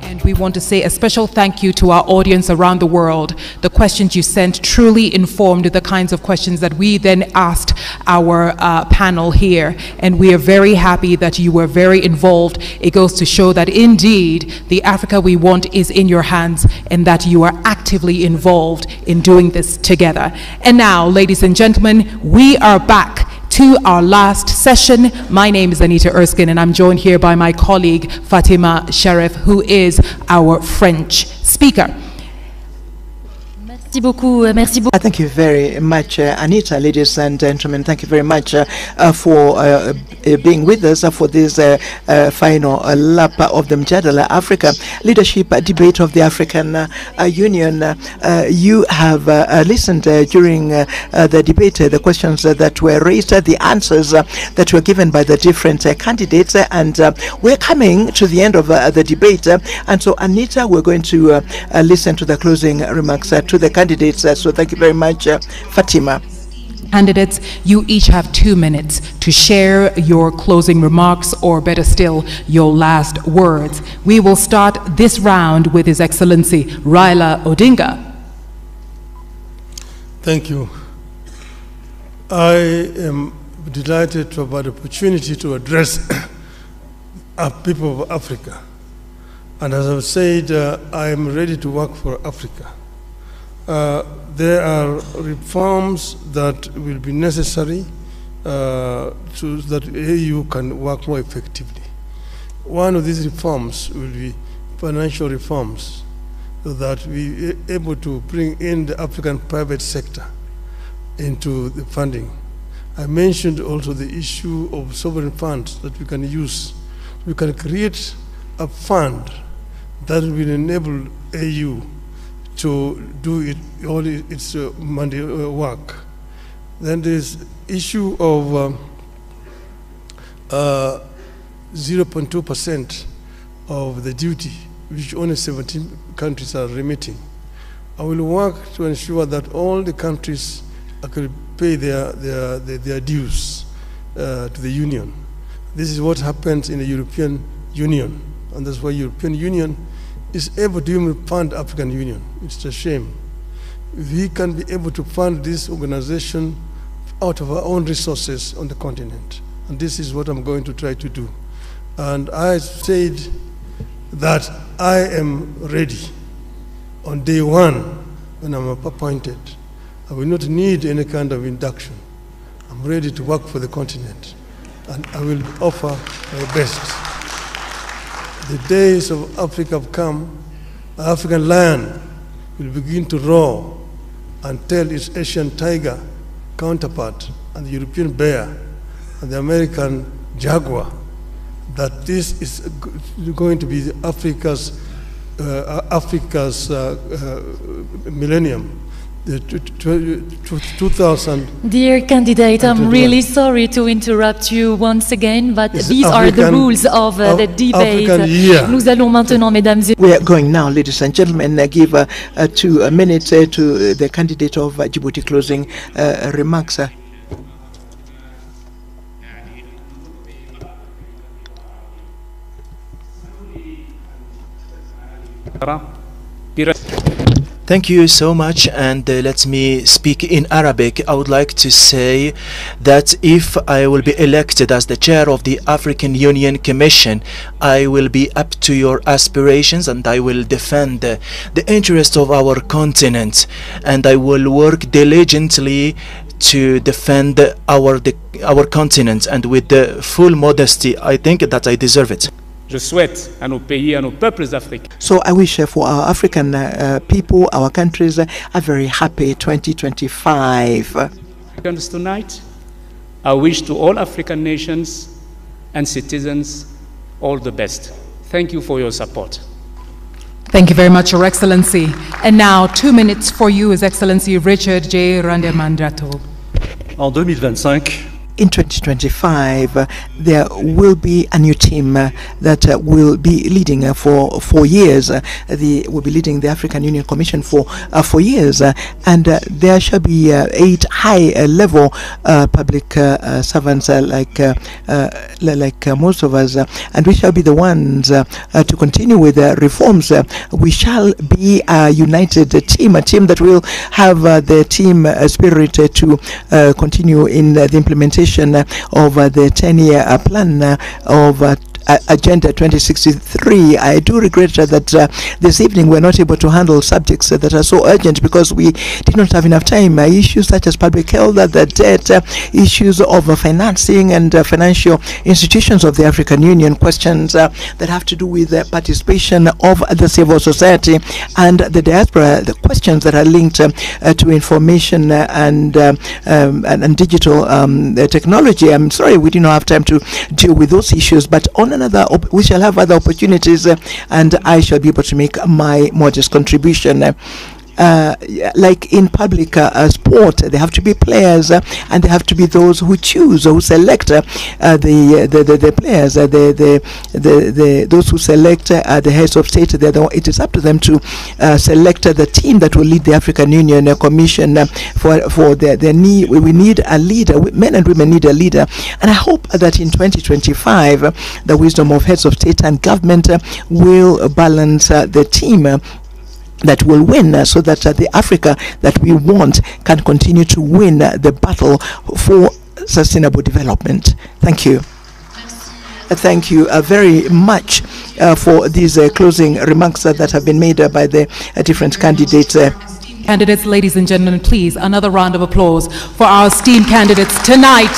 And we want to say a special thank you to our audience around the world. The questions you sent truly informed the kinds of questions that we then asked our panel here. And we are very happy that you were very involved. It goes to show that indeed the Africa we want is in your hands and that you are actively involved in doing this together. And now, ladies and gentlemen, we are back to our last session. My name is Anita Erskine and I'm joined here by my colleague Fatima Sharif, who is our French speaker. Merci beaucoup. Thank you very much, Anita. Ladies and gentlemen, thank you very much for being with us for this final lap of the Mjadala Africa Leadership Debate of the African Union. You have listened during the debate, the questions that were raised, the answers that were given by the different candidates, and we're coming to the end of the debate. And so, Anita, we're going to listen to the closing remarks to the candidates. So thank you very much, Fatima. Candidates, you each have 2 minutes to share your closing remarks, or better still, your last words. We will start this round with His Excellency Raila Odinga. Thank you. I am delighted to have the opportunity to address our people of Africa. And as I've said, I am ready to work for Africa. There are reforms that will be necessary so that AU can work more effectively. One of these reforms will be financial reforms, so that we are able to bring in the African private sector into the funding. I mentioned also the issue of sovereign funds that we can use. We can create a fund that will enable AU to do all its money work. Then there's issue of 0.2% of the duty, which only 17 countries are remitting. I will work to ensure that all the countries can pay their dues to the Union. This is what happens in the European Union, and that's why European Union is able to even fund African Union. It's a shame. We can be able to fund this organization out of our own resources on the continent. And this is what I'm going to try to do. And I said that I am ready on day one when I'm appointed. I will not need any kind of induction. I'm ready to work for the continent. And I will offer my best. The days of Africa have come. The African lion will begin to roar and tell its Asian tiger counterpart and the European bear and the American jaguar that this is going to be Africa's millennium. 2000. Dear candidate, I'm really sorry to interrupt you once again, but these are the rules of the debate. Nous allons maintenant, mesdames et we are going now, ladies and gentlemen, give 2 minutes to the candidate of Djibouti closing remarks. Thank you so much, and let me speak in Arabic. I would like to say that if I will be elected as the chair of the African Union Commission, I will be up to your aspirations and I will defend the interests of our continent, and I will work diligently to defend our continent, and with the full modesty, I think that I deserve it. Je souhaite à nos pays, à nos peuples africains. So I wish for our African people, our countries, a very happy 2025. Tonight, I wish to all African nations and citizens all the best. Thank you for your support. Thank you very much, Your Excellency. And now 2 minutes for you, His Excellency Richard J. Randemandrato. En 2025, in 2025, there will be a new team that will be leading for 4 years. Will be leading the African Union Commission for 4 years, and there shall be 8 high-level public servants like most of us, and we shall be the ones to continue with reforms. We shall be a united team, a team that will have the team spirit to continue in the implementation of the 10-year plan of Agenda 2063. I do regret that this evening we're not able to handle subjects that are so urgent because we did not have enough time. Issues such as public health, the debt, issues of financing and financial institutions of the African Union, questions that have to do with the participation of the civil society and the diaspora, the questions that are linked to information and digital technology. I'm sorry we did not have time to deal with those issues, but on we shall have other opportunities, and I shall be able to make my modest contribution. Like in public sport, there have to be players, and there have to be those who choose or who select the players. Those who select the heads of state. It is up to them to select the team that will lead the African Union Commission. For their need, we need a leader. Men and women need a leader, and I hope that in 2025, the wisdom of heads of state and government will balance the team that will win, so that the Africa that we want can continue to win the battle for sustainable development. Thank you. Thank you very much for these closing remarks that have been made by the different candidates. Candidates, ladies and gentlemen, please, another round of applause for our esteemed candidates. Tonight,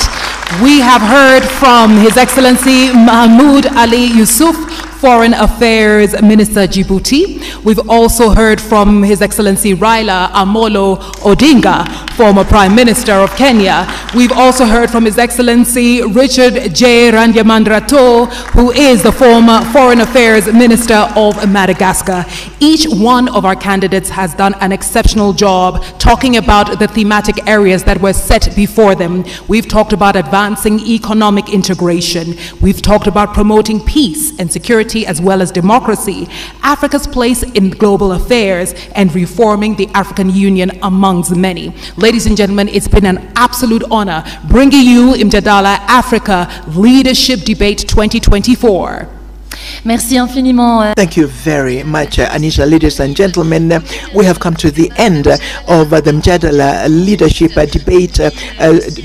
we have heard from His Excellency Mahmoud Ali Yusuf, Foreign Affairs Minister Djibouti. We've also heard from His Excellency Raila Amolo Odinga, former Prime Minister of Kenya. We've also heard from His Excellency Richard J. Randyamandrato, who is the former Foreign Affairs Minister of Madagascar. Each one of our candidates has done an exceptional job talking about the thematic areas that were set before them. We've talked about advancing economic integration. We've talked about promoting peace and security as well as democracy, Africa's place in global affairs, and reforming the African Union amongst many. Ladies and gentlemen, it's been an absolute honor bringing you Mjadala Africa Leadership Debate 2024. Merci infiniment. Thank you very much, Anisha. Ladies and gentlemen, we have come to the end of the Mjadala Leadership Debate,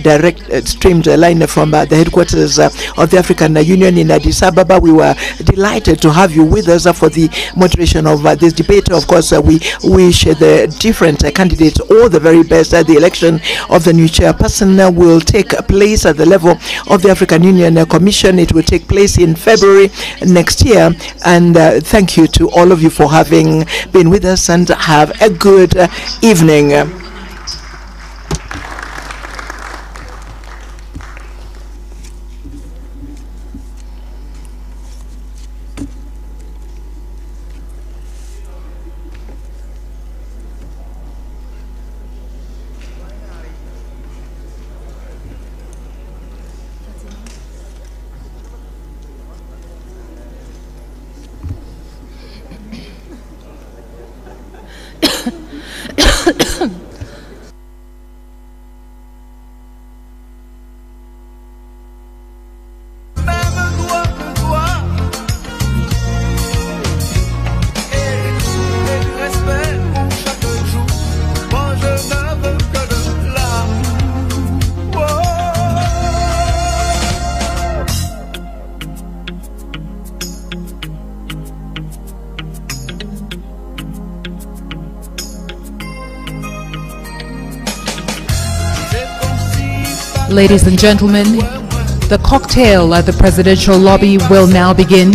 direct streamed line from the headquarters of the African Union in Addis Ababa. We were delighted to have you with us for the moderation of this debate. Of course, we wish the different candidates all the very best. The election of the new chairperson will take place at the level of the African Union Commission. It will take place in February next year, and thank you to all of you for having been with us, and have a good evening. Ladies and gentlemen, the cocktail at the presidential lobby will now begin.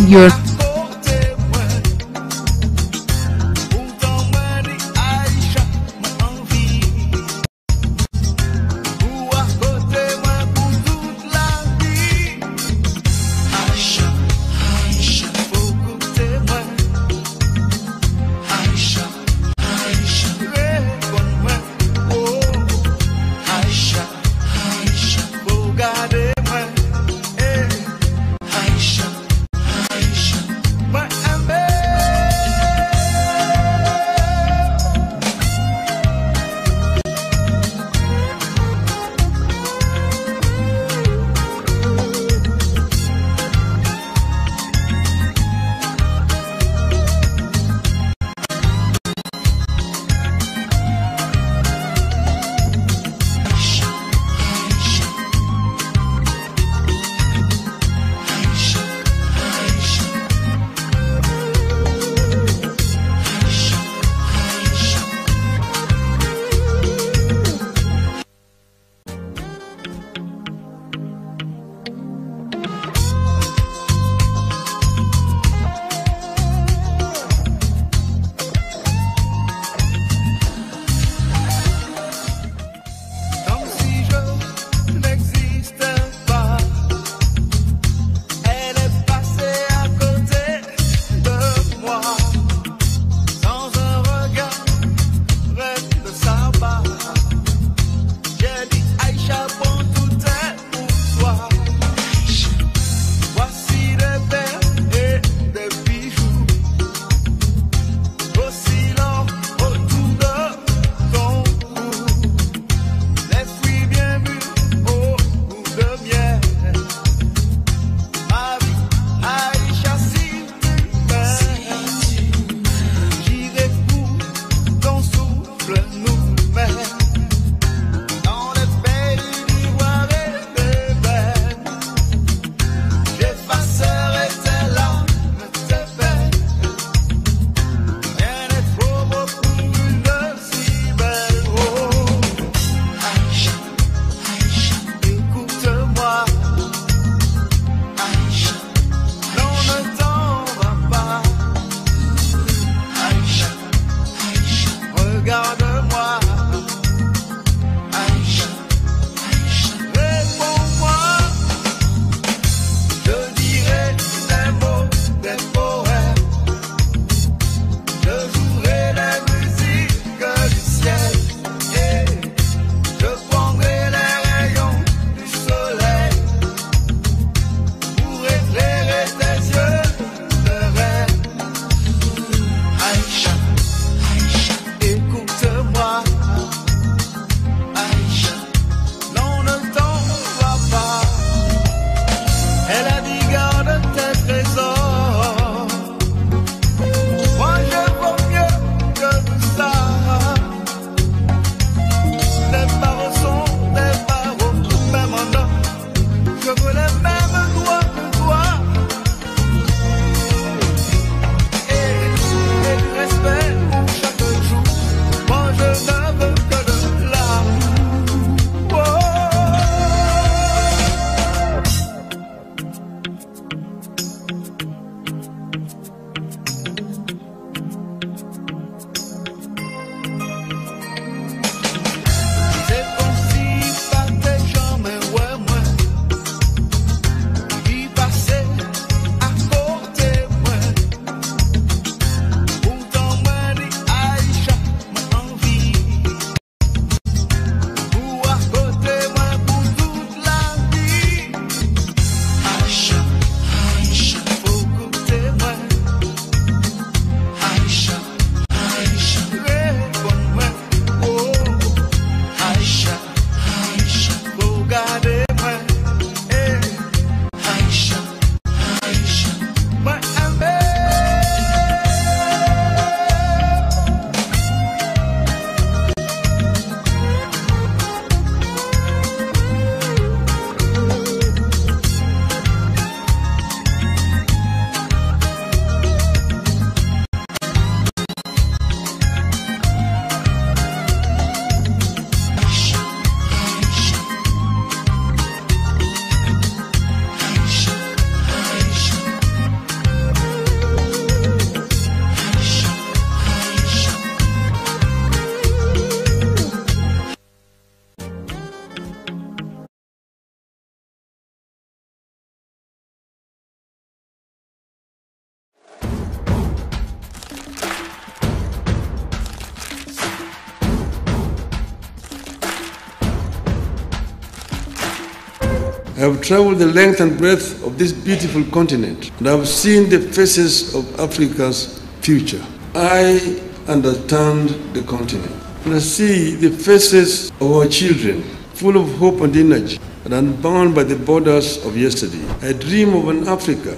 I have traveled the length and breadth of this beautiful continent, and I have seen the faces of Africa's future. I understand the continent, and I see the faces of our children, full of hope and energy, and unbound by the borders of yesterday. I dream of an Africa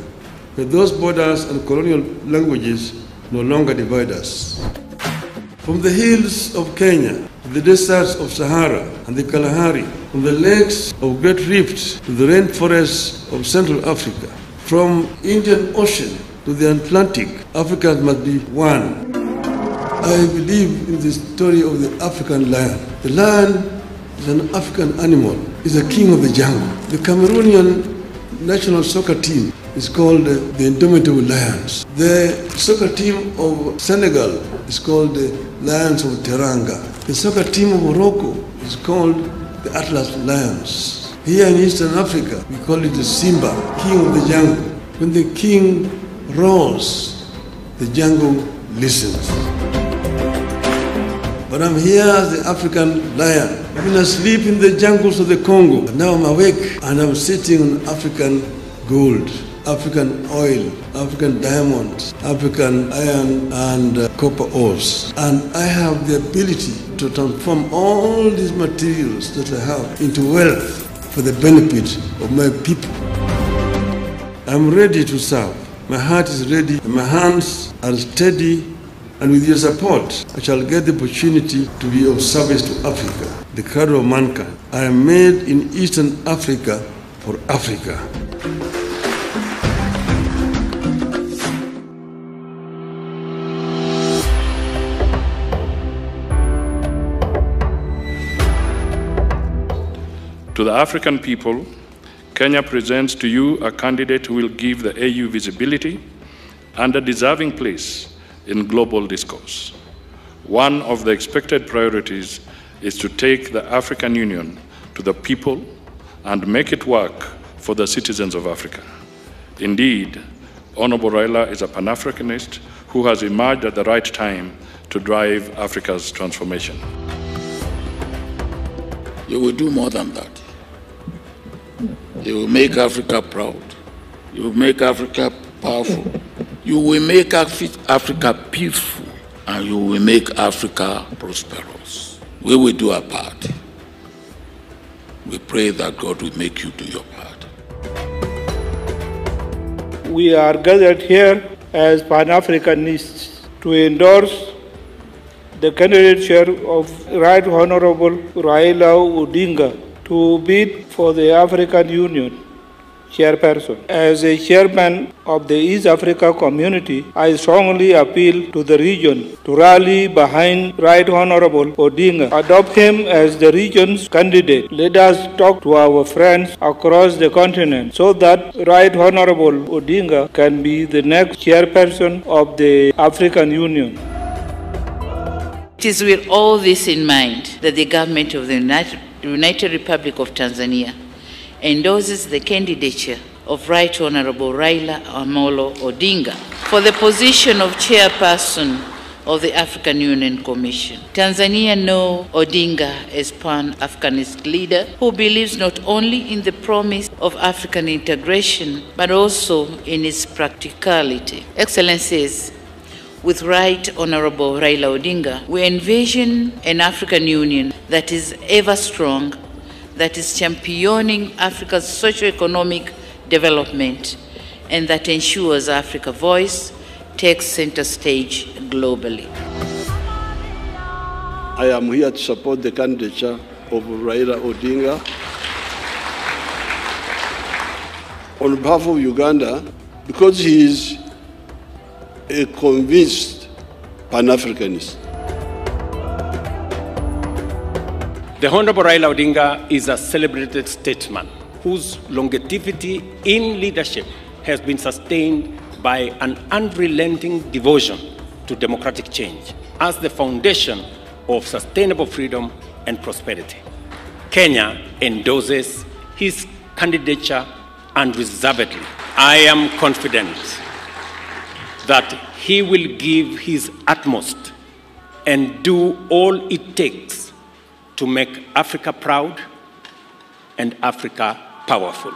where those borders and colonial languages no longer divide us. From the hills of Kenya, the deserts of Sahara and the Kalahari, from the lakes of Great Rift to the rainforests of Central Africa, from Indian Ocean to the Atlantic, Africa must be one. I believe in the story of the African lion. The lion is an African animal, is a king of the jungle. The Cameroonian national soccer team is called the Indomitable Lions. The soccer team of Senegal is called the Lions of Teranga. The soccer team of Morocco is called the Atlas Lions. Here in Eastern Africa, we call it the Simba, king of the jungle. When the king roars, the jungle listens. But I'm here as the African lion. I've been asleep in the jungles of the Congo. But now I'm awake and I'm sitting on African gold, African oil, African diamonds, African iron and copper ores. And I have the ability to transform all these materials that I have into wealth for the benefit of my people. I'm ready to serve. My heart is ready, and my hands are steady, and with your support, I shall get the opportunity to be of service to Africa, the cradle of mankind. I am made in Eastern Africa for Africa. To the African people, Kenya presents to you a candidate who will give the AU visibility and a deserving place in global discourse. One of the expected priorities is to take the African Union to the people and make it work for the citizens of Africa. Indeed, Honorable Raila is a Pan-Africanist who has emerged at the right time to drive Africa's transformation. You will do more than that. You will make Africa proud. You will make Africa powerful. You will make Africa peaceful. And you will make Africa prosperous. We will do our part. We pray that God will make you do your part. We are gathered here as Pan-Africanists to endorse the candidature of Right Honorable Raila Odinga to bid for the African Union chairperson. As a chairman of the East Africa community, I strongly appeal to the region to rally behind Right Honorable Odinga, adopt him as the region's candidate. Let us talk to our friends across the continent so that Right Honorable Odinga can be the next chairperson of the African Union. It is with all this in mind that the government of the United Republic of Tanzania endorses the candidature of Right Honorable Raila Amolo Odinga for the position of chairperson of the African Union Commission. Tanzania knows Odinga as Pan-Africanist leader who believes not only in the promise of African integration, but also in its practicality. Excellencies, with Right Honorable Raila Odinga, we envision an African Union that is ever strong, that is championing Africa's socio-economic development, and that ensures Africa's voice takes center stage globally. I am here to support the candidature of Raila Odinga. On behalf of Uganda, because he is a convinced Pan-Africanist. The Honorable Raila Odinga is a celebrated statesman whose longevity in leadership has been sustained by an unrelenting devotion to democratic change as the foundation of sustainable freedom and prosperity. Kenya endorses his candidature unreservedly. I am confident that he will give his utmost and do all it takes to make Africa proud and Africa powerful.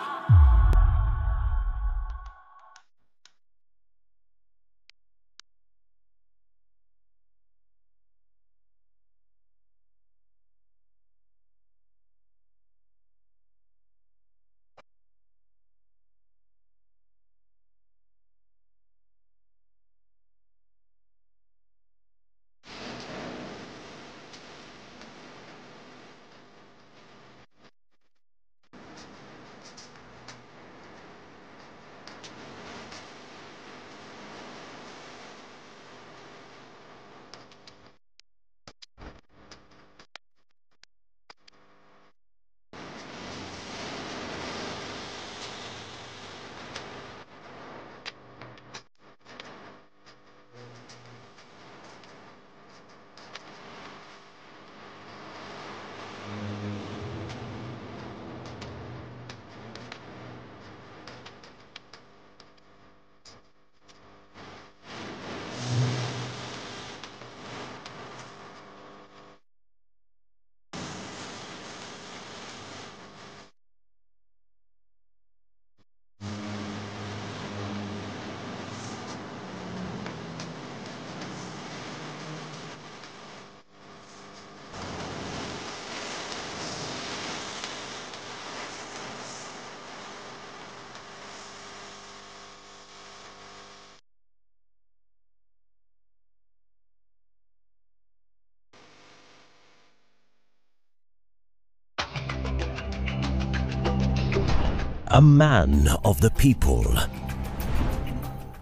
A man of the people,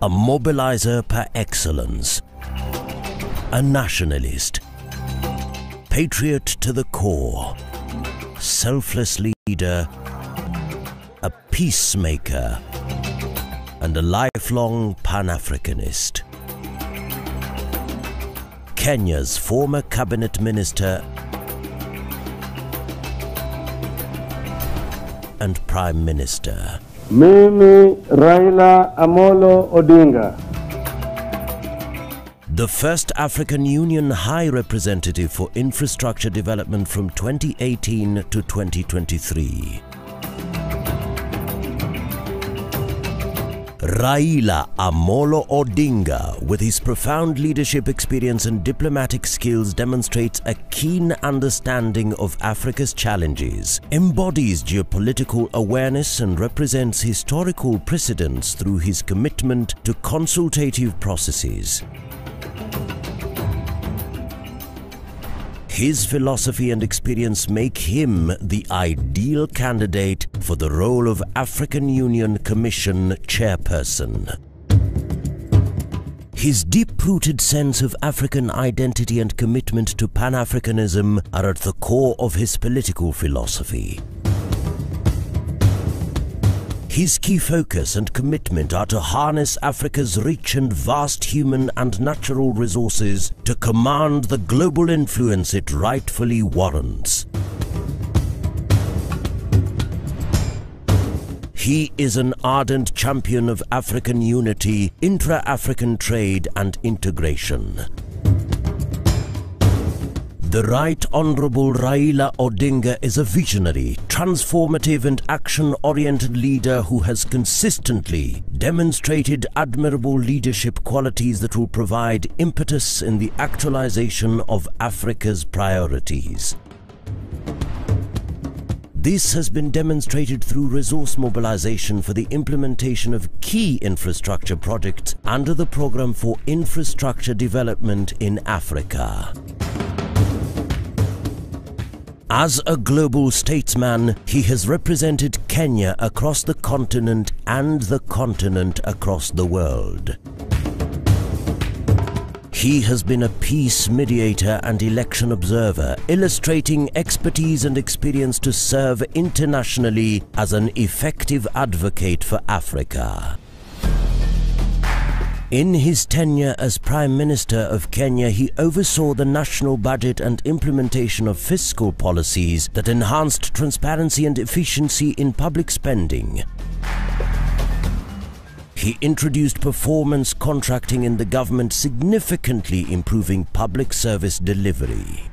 a mobilizer par excellence, a nationalist, patriot to the core, selfless leader, a peacemaker, and a lifelong Pan-Africanist. Kenya's former cabinet minister and Prime Minister. Mimi Raila Amolo Odinga. The first African Union High Representative for Infrastructure Development from 2018 to 2023. Raila Amolo Odinga, with his profound leadership experience and diplomatic skills, demonstrates a keen understanding of Africa's challenges, embodies geopolitical awareness and represents historical precedents through his commitment to consultative processes. His philosophy and experience make him the ideal candidate for the role of African Union Commission chairperson. His deep-rooted sense of African identity and commitment to Pan-Africanism are at the core of his political philosophy. His key focus and commitment are to harness Africa's rich and vast human and natural resources to command the global influence it rightfully warrants. He is an ardent champion of African unity, intra-African trade and integration. The Right Honourable Raila Odinga is a visionary, transformative and action-oriented leader who has consistently demonstrated admirable leadership qualities that will provide impetus in the actualization of Africa's priorities. This has been demonstrated through resource mobilization for the implementation of key infrastructure projects under the Programme for Infrastructure Development in Africa. As a global statesman, he has represented Kenya across the continent and the continent across the world. He has been a peace mediator and election observer, illustrating expertise and experience to serve internationally as an effective advocate for Africa. In his tenure as Prime Minister of Kenya, he oversaw the national budget and implementation of fiscal policies that enhanced transparency and efficiency in public spending. He introduced performance contracting in the government, significantly improving public service delivery.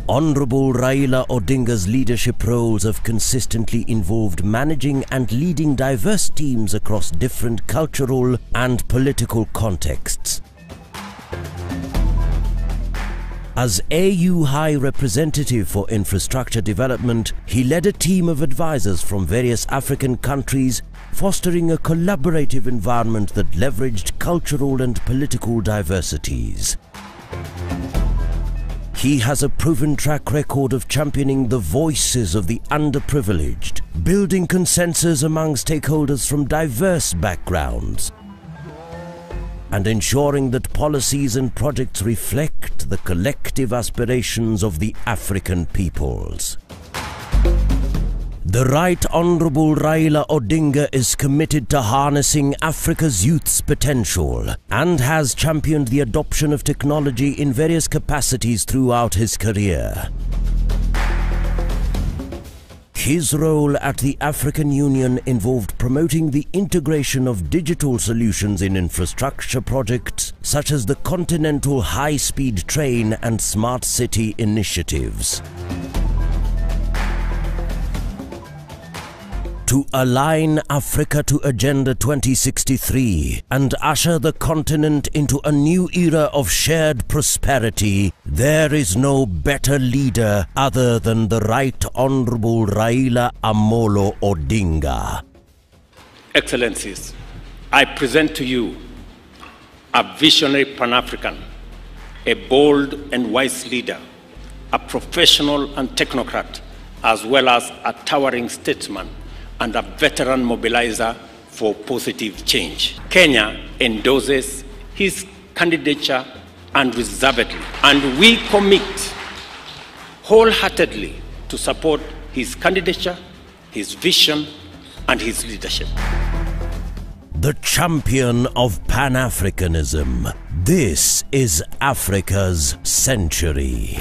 Honorable Raila Odinga's leadership roles have consistently involved managing and leading diverse teams across different cultural and political contexts. As AU High Representative for Infrastructure Development, he led a team of advisors from various African countries, fostering a collaborative environment that leveraged cultural and political diversities. He has a proven track record of championing the voices of the underprivileged, building consensus among stakeholders from diverse backgrounds, and ensuring that policies and projects reflect the collective aspirations of the African peoples. The Right Honourable Raila Odinga is committed to harnessing Africa's youth's potential and has championed the adoption of technology in various capacities throughout his career. His role at the African Union involved promoting the integration of digital solutions in infrastructure projects such as the Continental High-Speed Train and Smart City initiatives. To align Africa to Agenda 2063 and usher the continent into a new era of shared prosperity, there is no better leader other than the Right Honourable Raila Amolo Odinga. Excellencies, I present to you a visionary Pan-African, a bold and wise leader, a professional and technocrat, as well as a towering statesman and a veteran mobilizer for positive change. Kenya endorses his candidature unreservedly, and we commit wholeheartedly to support his candidature, his vision, and his leadership. The champion of Pan-Africanism. This is Africa's century.